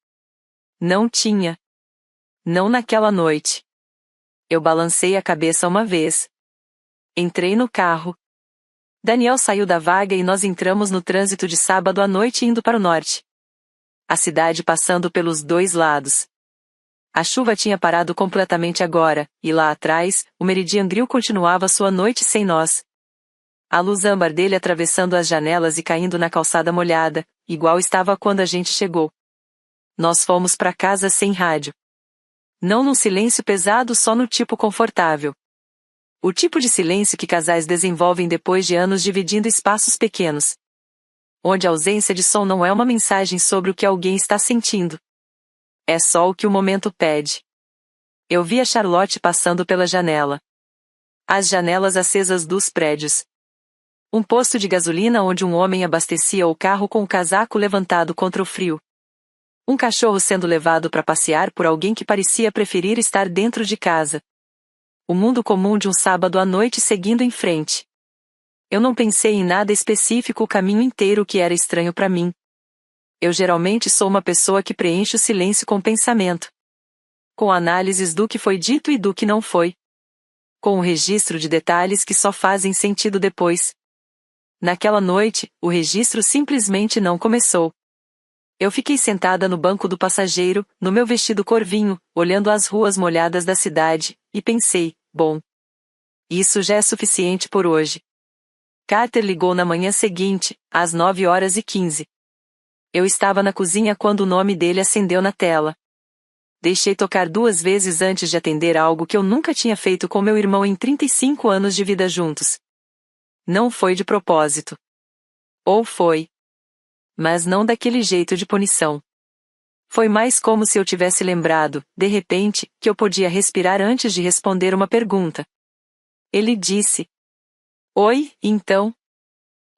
Não tinha. Não naquela noite. Eu balancei a cabeça uma vez. Entrei no carro. Daniel saiu da vaga e nós entramos no trânsito de sábado à noite indo para o norte. A cidade passando pelos dois lados. A chuva tinha parado completamente agora, e lá atrás, o Meridian Grill continuava sua noite sem nós. A luz âmbar dele atravessando as janelas e caindo na calçada molhada, igual estava quando a gente chegou. Nós fomos para casa sem rádio. Não num silêncio pesado, só no tipo confortável. O tipo de silêncio que casais desenvolvem depois de anos dividindo espaços pequenos. Onde a ausência de som não é uma mensagem sobre o que alguém está sentindo. É só o que o momento pede. Eu vi a Charlotte passando pela janela. As janelas acesas dos prédios. Um posto de gasolina onde um homem abastecia o carro com o casaco levantado contra o frio. Um cachorro sendo levado para passear por alguém que parecia preferir estar dentro de casa. O mundo comum de um sábado à noite seguindo em frente. Eu não pensei em nada específico o caminho inteiro que era estranho para mim. Eu geralmente sou uma pessoa que preenche o silêncio com pensamento. Com análises do que foi dito e do que não foi. Com um registro de detalhes que só fazem sentido depois. Naquela noite, o registro simplesmente não começou. Eu fiquei sentada no banco do passageiro, no meu vestido corvinho, olhando as ruas molhadas da cidade, e pensei, bom. Isso já é suficiente por hoje. Carter ligou na manhã seguinte, às 9h15. Eu estava na cozinha quando o nome dele acendeu na tela. Deixei tocar 2 vezes antes de atender algo que eu nunca tinha feito com meu irmão em 35 anos de vida juntos. Não foi de propósito. Ou foi. Mas não daquele jeito de punição. Foi mais como se eu tivesse lembrado, de repente, que eu podia respirar antes de responder uma pergunta. Ele disse: Oi, então?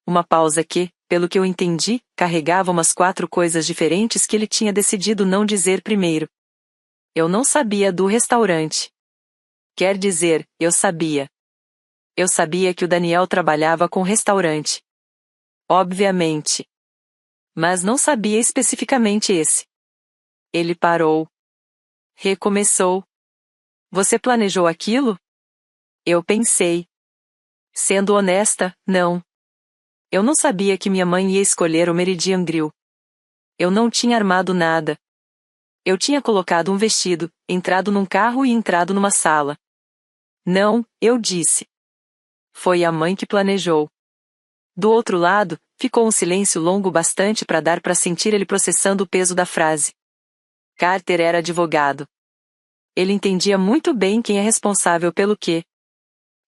Uma pausa que, pelo que eu entendi, carregava umas 4 coisas diferentes que ele tinha decidido não dizer primeiro. Eu não sabia do restaurante. Quer dizer, eu sabia. Eu sabia que o Daniel trabalhava com restaurante. Obviamente. Mas não sabia especificamente esse. Ele parou. Recomeçou. Você planejou aquilo? Eu pensei. Sendo honesta, não. Eu não sabia que minha mãe ia escolher o Meridian Grill. Eu não tinha armado nada. Eu tinha colocado um vestido, entrado num carro e entrado numa sala. Não, eu disse. Foi a mãe que planejou. Do outro lado, ficou um silêncio longo bastante para dar para sentir ele processando o peso da frase. Carter era advogado. Ele entendia muito bem quem é responsável pelo quê.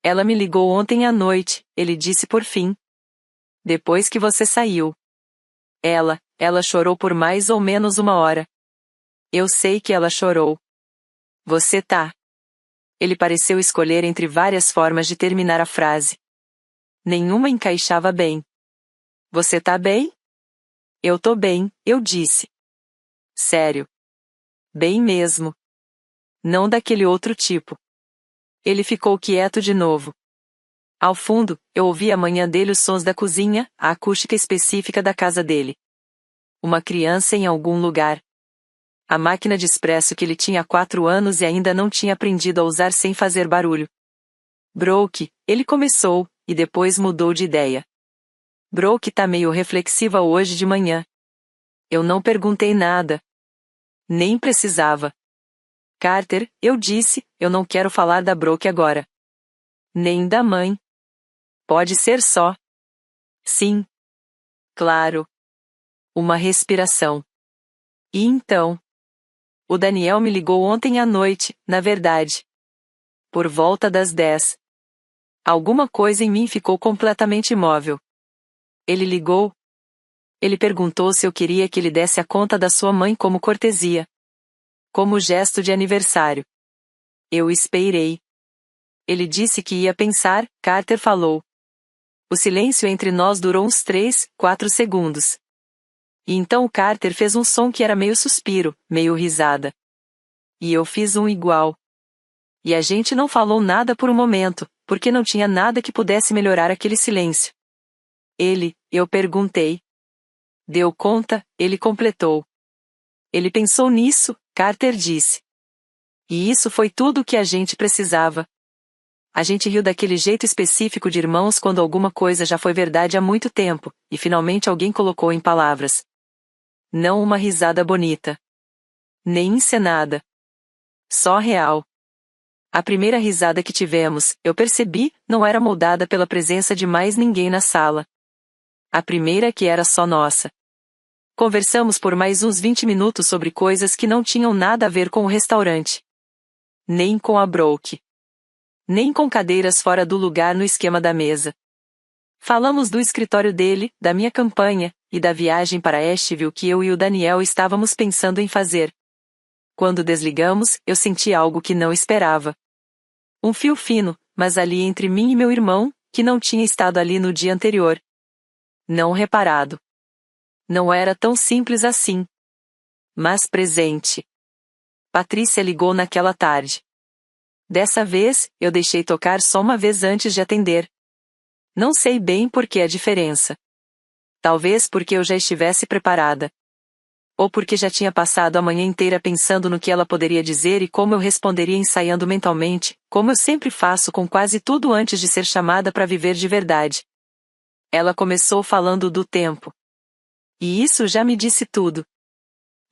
Ela me ligou ontem à noite, ele disse por fim. Depois que você saiu. Ela chorou por mais ou menos 1 hora. Eu sei que ela chorou. Você tá. Ele pareceu escolher entre várias formas de terminar a frase. Nenhuma encaixava bem. Você tá bem? Eu tô bem, eu disse. Sério. Bem mesmo. Não daquele outro tipo. Ele ficou quieto de novo. Ao fundo, eu ouvi a manhã dele os sons da cozinha, a acústica específica da casa dele. Uma criança em algum lugar. A máquina de expresso que ele tinha há 4 anos e ainda não tinha aprendido a usar sem fazer barulho. Brooke, ele começou, e depois mudou de ideia. Brooke tá meio reflexiva hoje de manhã. Eu não perguntei nada. Nem precisava. Carter, eu disse, eu não quero falar da Brooke agora. Nem da mãe. Pode ser só. Sim. Claro. Uma respiração. E então? O Daniel me ligou ontem à noite, na verdade. Por volta das 10. Alguma coisa em mim ficou completamente imóvel. Ele ligou. Ele perguntou se eu queria que ele desse a conta da sua mãe como cortesia. Como gesto de aniversário. Eu esperei. Ele disse que ia pensar, Carter falou. O silêncio entre nós durou uns 3, 4 segundos. E então o Carter fez um som que era meio suspiro, meio risada. E eu fiz um igual. E a gente não falou nada por um momento, porque não tinha nada que pudesse melhorar aquele silêncio. Eu perguntei. Deu conta, ele completou. Ele pensou nisso, Carter disse. E isso foi tudo o que a gente precisava. A gente riu daquele jeito específico de irmãos quando alguma coisa já foi verdade há muito tempo, e finalmente alguém colocou em palavras. Não uma risada bonita. Nem encenada. Só real. A primeira risada que tivemos, eu percebi, não era moldada pela presença de mais ninguém na sala. A primeira que era só nossa. Conversamos por mais uns 20 minutos sobre coisas que não tinham nada a ver com o restaurante. Nem com a Brooke. Nem com cadeiras fora do lugar no esquema da mesa. Falamos do escritório dele, da minha campanha, e da viagem para Asheville que eu e o Daniel estávamos pensando em fazer. Quando desligamos, eu senti algo que não esperava. Um fio fino, mas ali entre mim e meu irmão, que não tinha estado ali no dia anterior. Não reparado. Não era tão simples assim. Mas presente. Patrícia ligou naquela tarde. Dessa vez, eu deixei tocar só uma vez antes de atender. Não sei bem por que a diferença. Talvez porque eu já estivesse preparada. Ou porque já tinha passado a manhã inteira pensando no que ela poderia dizer e como eu responderia ensaiando mentalmente, como eu sempre faço com quase tudo antes de ser chamada para viver de verdade. Ela começou falando do tempo. E isso já me disse tudo.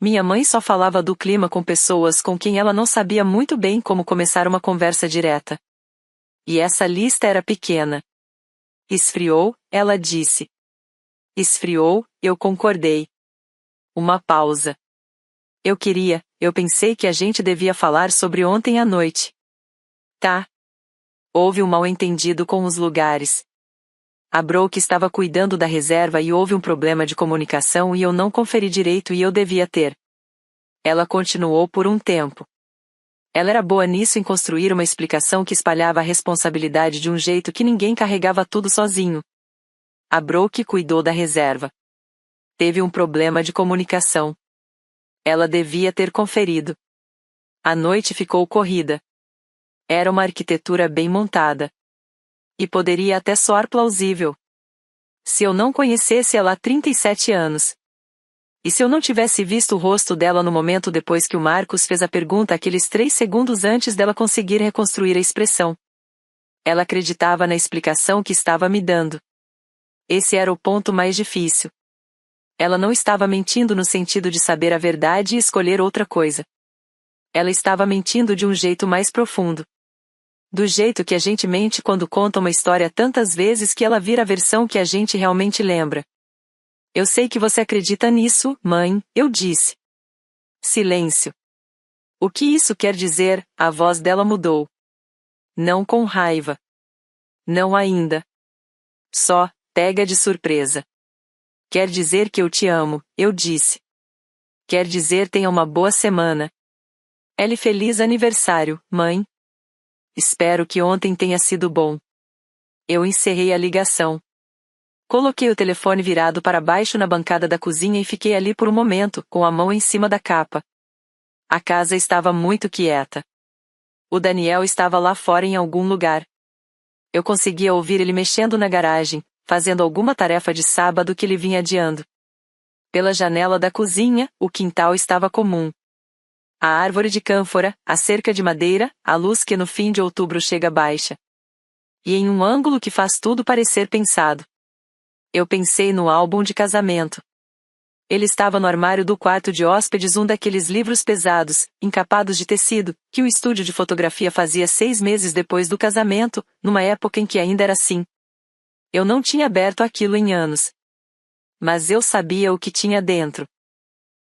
Minha mãe só falava do clima com pessoas com quem ela não sabia muito bem como começar uma conversa direta. E essa lista era pequena. Esfriou, ela disse. Esfriou, eu concordei. Uma pausa. Eu pensei que a gente devia falar sobre ontem à noite. Tá. Houve um mal-entendido com os lugares. A Brooke estava cuidando da reserva e houve um problema de comunicação e eu não conferi direito e eu devia ter. Ela continuou por um tempo. Ela era boa nisso em construir uma explicação que espalhava a responsabilidade de um jeito que ninguém carregava tudo sozinho. A Brooke cuidou da reserva. Teve um problema de comunicação. Ela devia ter conferido. A noite ficou corrida. Era uma arquitetura bem montada. E poderia até soar plausível. Se eu não conhecesse ela há 37 anos. E se eu não tivesse visto o rosto dela no momento depois que o Marcos fez a pergunta aqueles 3 segundos antes dela conseguir reconstruir a expressão. Ela acreditava na explicação que estava me dando. Esse era o ponto mais difícil. Ela não estava mentindo no sentido de saber a verdade e escolher outra coisa. Ela estava mentindo de um jeito mais profundo. Do jeito que a gente mente quando conta uma história tantas vezes que ela vira a versão que a gente realmente lembra. Eu sei que você acredita nisso, mãe, eu disse. Silêncio. O que isso quer dizer? A voz dela mudou. Não com raiva. Não ainda. Só, pega de surpresa. Quer dizer que eu te amo, eu disse. Quer dizer tenha uma boa semana. Feliz aniversário, mãe. Espero que ontem tenha sido bom. Eu encerrei a ligação. Coloquei o telefone virado para baixo na bancada da cozinha e fiquei ali por um momento, com a mão em cima da capa. A casa estava muito quieta. O Daniel estava lá fora em algum lugar. Eu conseguia ouvir ele mexendo na garagem, fazendo alguma tarefa de sábado que ele vinha adiando. Pela janela da cozinha, o quintal estava comum. A árvore de cânfora, a cerca de madeira, a luz que no fim de outubro chega baixa. E em um ângulo que faz tudo parecer pensado. Eu pensei no álbum de casamento. Ele estava no armário do quarto de hóspedes, um daqueles livros pesados, encapados de tecido, que o estúdio de fotografia fazia 6 meses depois do casamento, numa época em que ainda era assim. Eu não tinha aberto aquilo em anos. Mas eu sabia o que tinha dentro.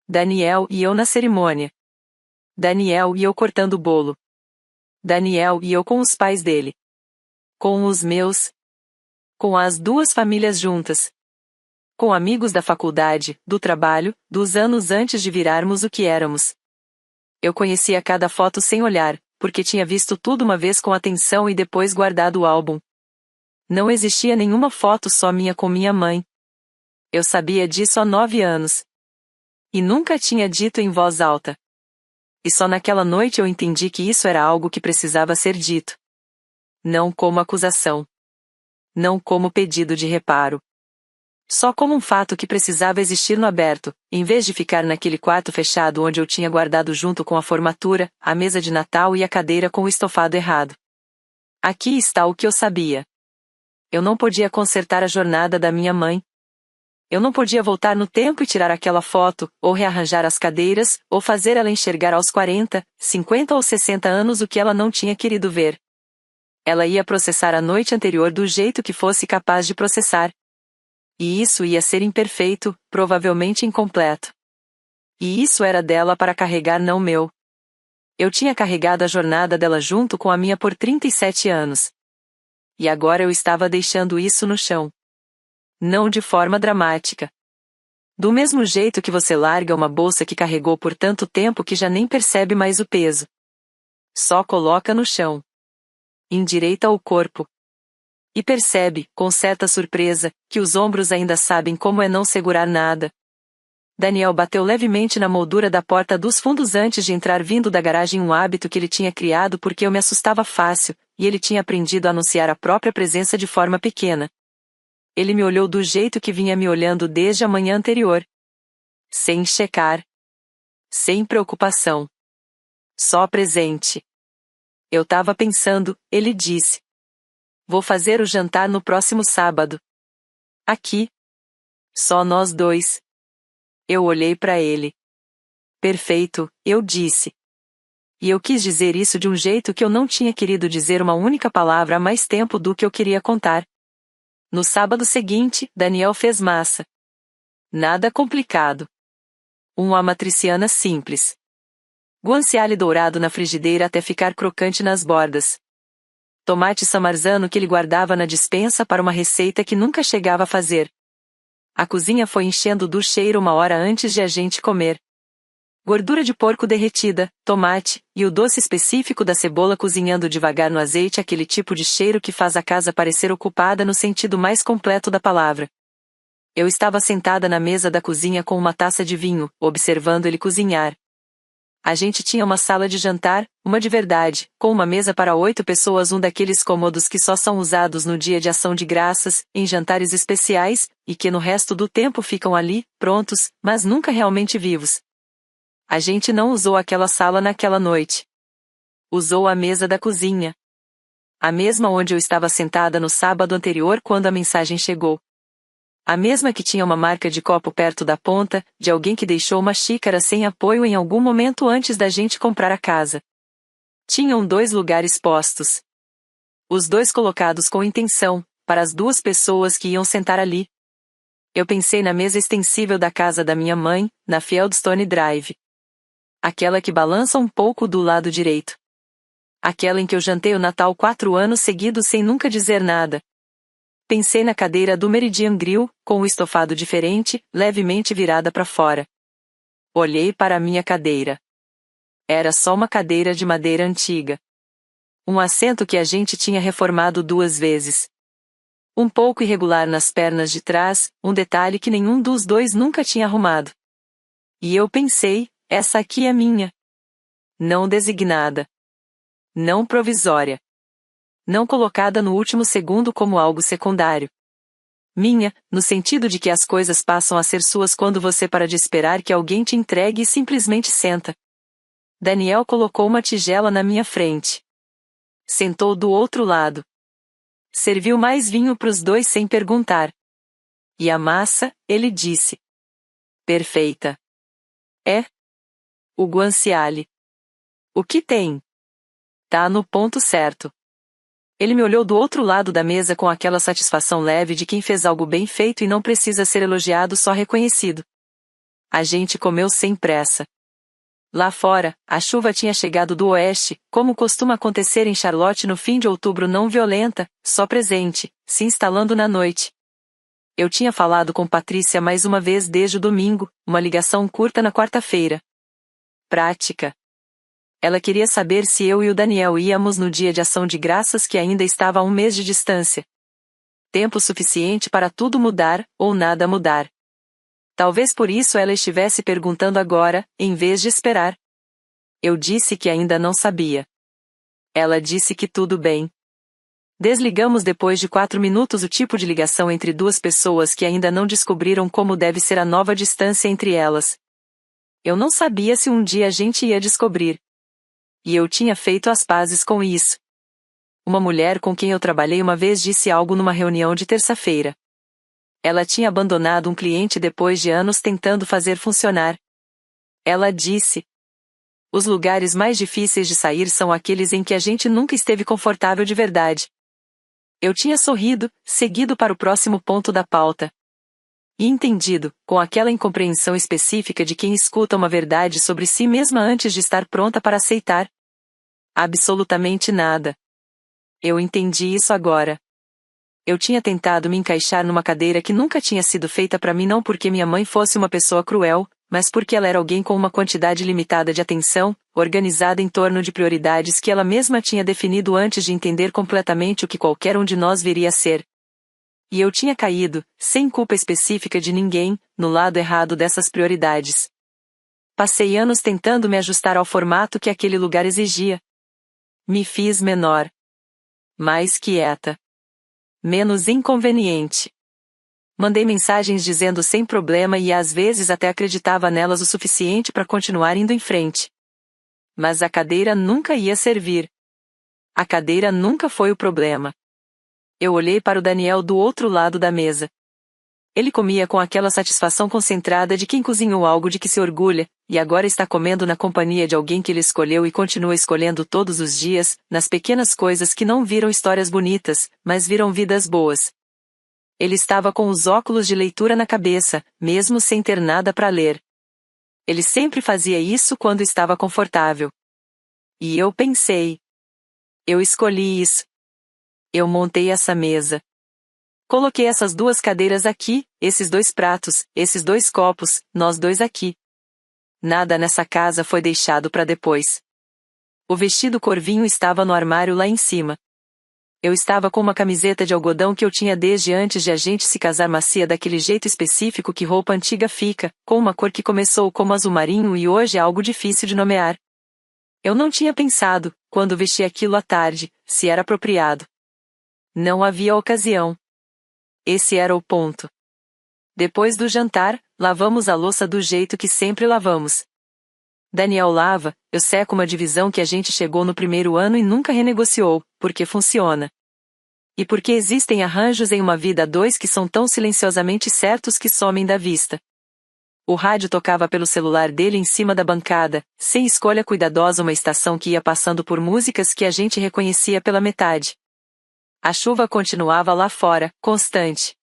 Daniel e eu na cerimônia. Daniel e eu cortando o bolo. Daniel e eu com os pais dele. Com os meus. Com as 2 famílias juntas. Com amigos da faculdade, do trabalho, dos anos antes de virarmos o que éramos. Eu conhecia cada foto sem olhar, porque tinha visto tudo uma vez com atenção e depois guardado o álbum. Não existia nenhuma foto só minha com minha mãe. Eu sabia disso há 9 anos. E nunca tinha dito em voz alta. E só naquela noite eu entendi que isso era algo que precisava ser dito. Não como acusação. Não como pedido de reparo. Só como um fato que precisava existir no aberto, em vez de ficar naquele quarto fechado onde eu tinha guardado junto com a formatura, a mesa de Natal e a cadeira com o estofado errado. Aqui está o que eu sabia. Eu não podia consertar a jornada da minha mãe. Eu não podia voltar no tempo e tirar aquela foto, ou rearranjar as cadeiras, ou fazer ela enxergar aos 40, 50 ou 60 anos o que ela não tinha querido ver. Ela ia processar a noite anterior do jeito que fosse capaz de processar. E isso ia ser imperfeito, provavelmente incompleto. E isso era dela para carregar, não meu. Eu tinha carregado a jornada dela junto com a minha por 37 anos. E agora eu estava deixando isso no chão. Não de forma dramática. Do mesmo jeito que você larga uma bolsa que carregou por tanto tempo que já nem percebe mais o peso. Só coloca no chão. Endireita o corpo. E percebe, com certa surpresa, que os ombros ainda sabem como é não segurar nada. Daniel bateu levemente na moldura da porta dos fundos antes de entrar, vindo da garagem, um hábito que ele tinha criado porque eu me assustava fácil, e ele tinha aprendido a anunciar a própria presença de forma pequena. Ele me olhou do jeito que vinha me olhando desde a manhã anterior. Sem checar. Sem preocupação. Só presente. Eu tava pensando, ele disse. Vou fazer o jantar no próximo sábado. Aqui. Só nós dois. Eu olhei para ele. Perfeito, eu disse. E eu quis dizer isso de um jeito que eu não tinha querido dizer uma única palavra há mais tempo do que eu queria contar. No sábado seguinte, Daniel fez massa. Nada complicado. Uma matriciana simples. Guanciale dourado na frigideira até ficar crocante nas bordas. Tomate samarzano que ele guardava na despensa para uma receita que nunca chegava a fazer. A cozinha foi enchendo do cheiro uma hora antes de a gente comer. Gordura de porco derretida, tomate, e o doce específico da cebola cozinhando devagar no azeite, aquele tipo de cheiro que faz a casa parecer ocupada no sentido mais completo da palavra. Eu estava sentada na mesa da cozinha com uma taça de vinho, observando ele cozinhar. A gente tinha uma sala de jantar, uma de verdade, com uma mesa para 8 pessoas, um daqueles cômodos que só são usados no dia de ação de graças, em jantares especiais, e que no resto do tempo ficam ali, prontos, mas nunca realmente vivos. A gente não usou aquela sala naquela noite. Usou a mesa da cozinha. A mesma onde eu estava sentada no sábado anterior quando a mensagem chegou. A mesma que tinha uma marca de copo perto da ponta, de alguém que deixou uma xícara sem apoio em algum momento antes da gente comprar a casa. Tinham 2 lugares postos. Os 2 colocados com intenção, para as 2 pessoas que iam sentar ali. Eu pensei na mesa extensível da casa da minha mãe, na Fieldstone Drive. Aquela que balança um pouco do lado direito. Aquela em que eu jantei o Natal 4 anos seguidos sem nunca dizer nada. Pensei na cadeira do Meridian Grill, com o estofado diferente, levemente virada para fora. Olhei para a minha cadeira. Era só uma cadeira de madeira antiga. Um assento que a gente tinha reformado 2 vezes. Um pouco irregular nas pernas de trás, um detalhe que nenhum dos 2 nunca tinha arrumado. E eu pensei, essa aqui é minha. Não designada. Não provisória. Não colocada no último segundo como algo secundário. Minha, no sentido de que as coisas passam a ser suas quando você para de esperar que alguém te entregue e simplesmente senta. Daniel colocou uma tigela na minha frente. Sentou do outro lado. Serviu mais vinho para os 2 sem perguntar. E a massa, ele disse. Perfeita. É? O guanciale. O que tem? Tá no ponto certo. Ele me olhou do outro lado da mesa com aquela satisfação leve de quem fez algo bem feito e não precisa ser elogiado, só reconhecido. A gente comeu sem pressa. Lá fora, a chuva tinha chegado do oeste, como costuma acontecer em Charlotte no fim de outubro, não violenta, só presente, se instalando na noite. Eu tinha falado com Patrícia mais uma vez desde o domingo, uma ligação curta na quarta-feira. Prática. Ela queria saber se eu e o Daniel íamos no dia de ação de graças que ainda estava a 1 mês de distância. Tempo suficiente para tudo mudar, ou nada mudar. Talvez por isso ela estivesse perguntando agora, em vez de esperar. Eu disse que ainda não sabia. Ela disse que tudo bem. Desligamos depois de 4 minutos o tipo de ligação entre duas pessoas que ainda não descobriram como deve ser a nova distância entre elas. Eu não sabia se um dia a gente ia descobrir. E eu tinha feito as pazes com isso. Uma mulher com quem eu trabalhei uma vez disse algo numa reunião de terça-feira. Ela tinha abandonado um cliente depois de anos tentando fazer funcionar. Ela disse: os lugares mais difíceis de sair são aqueles em que a gente nunca esteve confortável de verdade. Eu tinha sorrido, seguido para o próximo ponto da pauta. E entendido, com aquela incompreensão específica de quem escuta uma verdade sobre si mesma antes de estar pronta para aceitar. Absolutamente nada. Eu entendi isso agora. Eu tinha tentado me encaixar numa cadeira que nunca tinha sido feita para mim, não porque minha mãe fosse uma pessoa cruel, mas porque ela era alguém com uma quantidade limitada de atenção, organizada em torno de prioridades que ela mesma tinha definido antes de entender completamente o que qualquer um de nós viria a ser. E eu tinha caído, sem culpa específica de ninguém, no lado errado dessas prioridades. Passei anos tentando me ajustar ao formato que aquele lugar exigia. Me fiz menor. Mais quieta. Menos inconveniente. Mandei mensagens dizendo sem problema e às vezes até acreditava nelas o suficiente para continuar indo em frente. Mas a cadeira nunca ia servir. A cadeira nunca foi o problema. Eu olhei para o Daniel do outro lado da mesa. Ele comia com aquela satisfação concentrada de quem cozinhou algo de que se orgulha, e agora está comendo na companhia de alguém que ele escolheu e continua escolhendo todos os dias, nas pequenas coisas que não viram histórias bonitas, mas viram vidas boas. Ele estava com os óculos de leitura na cabeça, mesmo sem ter nada para ler. Ele sempre fazia isso quando estava confortável. E eu pensei. Eu escolhi isso. Eu montei essa mesa. Coloquei essas 2 cadeiras aqui, esses 2 pratos, esses 2 copos, nós 2 aqui. Nada nessa casa foi deixado para depois. O vestido corvinho estava no armário lá em cima. Eu estava com uma camiseta de algodão que eu tinha desde antes de a gente se casar, macia daquele jeito específico que roupa antiga fica, com uma cor que começou como azul marinho e hoje é algo difícil de nomear. Eu não tinha pensado, quando vesti aquilo à tarde, se era apropriado. Não havia ocasião. Esse era o ponto. Depois do jantar, lavamos a louça do jeito que sempre lavamos. Daniel lava, eu seco, uma divisão que a gente chegou no primeiro ano e nunca renegociou, porque funciona. E porque existem arranjos em uma vida a 2 que são tão silenciosamente certos que somem da vista. O rádio tocava pelo celular dele em cima da bancada, sem escolha cuidadosa, uma estação que ia passando por músicas que a gente reconhecia pela metade. A chuva continuava lá fora, constante.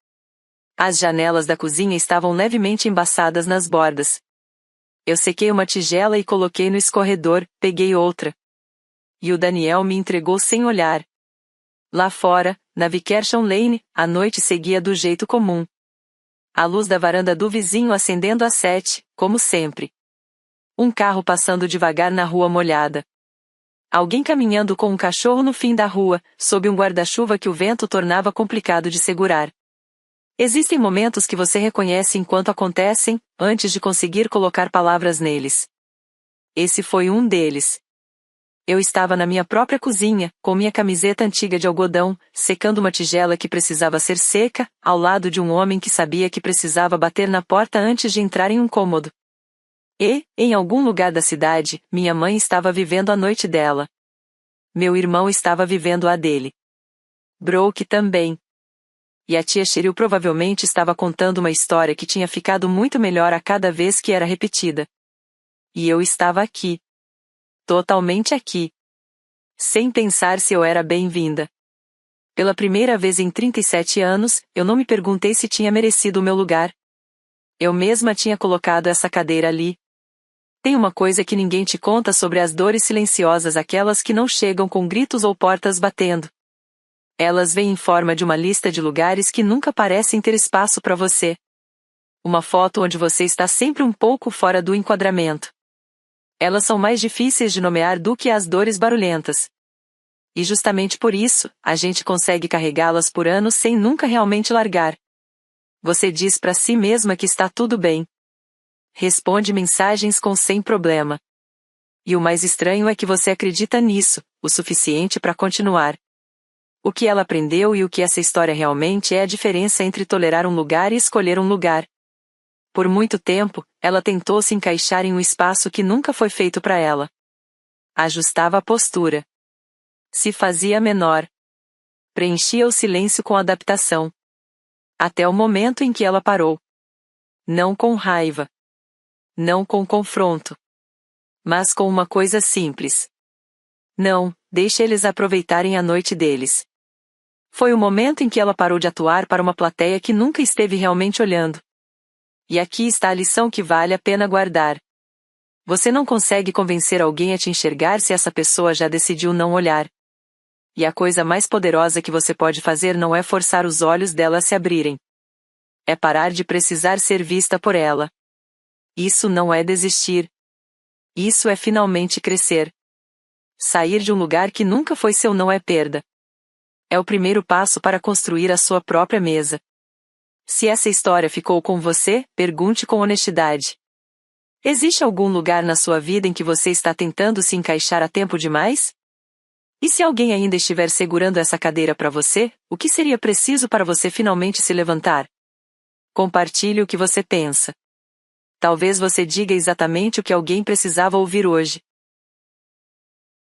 As janelas da cozinha estavam levemente embaçadas nas bordas. Eu sequei uma tigela e coloquei no escorredor, peguei outra. E o Daniel me entregou sem olhar. Lá fora, na Vickersham Lane, a noite seguia do jeito comum. A luz da varanda do vizinho acendendo às 7, como sempre. Um carro passando devagar na rua molhada. Alguém caminhando com um cachorro no fim da rua, sob um guarda-chuva que o vento tornava complicado de segurar. Existem momentos que você reconhece enquanto acontecem, antes de conseguir colocar palavras neles. Esse foi um deles. Eu estava na minha própria cozinha, com minha camiseta antiga de algodão, secando uma tigela que precisava ser seca, ao lado de um homem que sabia que precisava bater na porta antes de entrar em um cômodo. E, em algum lugar da cidade, minha mãe estava vivendo a noite dela. Meu irmão estava vivendo a dele. Brooke também. E a tia Cheryl provavelmente estava contando uma história que tinha ficado muito melhor a cada vez que era repetida. E eu estava aqui. Totalmente aqui. Sem pensar se eu era bem-vinda. Pela primeira vez em 37 anos, eu não me perguntei se tinha merecido o meu lugar. Eu mesma tinha colocado essa cadeira ali. Tem uma coisa que ninguém te conta sobre as dores silenciosas, aquelas que não chegam com gritos ou portas batendo. Elas vêm em forma de uma lista de lugares que nunca parecem ter espaço para você. Uma foto onde você está sempre um pouco fora do enquadramento. Elas são mais difíceis de nomear do que as dores barulhentas. E justamente por isso, a gente consegue carregá-las por anos sem nunca realmente largar. Você diz para si mesma que está tudo bem. Responde mensagens com sem problema. E o mais estranho é que você acredita nisso, o suficiente para continuar. O que ela aprendeu e o que essa história realmente é a diferença entre tolerar um lugar e escolher um lugar. Por muito tempo, ela tentou se encaixar em um espaço que nunca foi feito para ela. Ajustava a postura. Se fazia menor. Preenchia o silêncio com adaptação. Até o momento em que ela parou. Não com raiva. Não com confronto. Mas com uma coisa simples. Não, deixe eles aproveitarem a noite deles. Foi o momento em que ela parou de atuar para uma plateia que nunca esteve realmente olhando. E aqui está a lição que vale a pena guardar. Você não consegue convencer alguém a te enxergar se essa pessoa já decidiu não olhar. E a coisa mais poderosa que você pode fazer não é forçar os olhos dela a se abrirem. É parar de precisar ser vista por ela. Isso não é desistir. Isso é finalmente crescer. Sair de um lugar que nunca foi seu não é perda. É o primeiro passo para construir a sua própria mesa. Se essa história ficou com você, pergunte com honestidade. Existe algum lugar na sua vida em que você está tentando se encaixar há tempo demais? E se alguém ainda estiver segurando essa cadeira para você, o que seria preciso para você finalmente se levantar? Compartilhe o que você pensa. Talvez você diga exatamente o que alguém precisava ouvir hoje.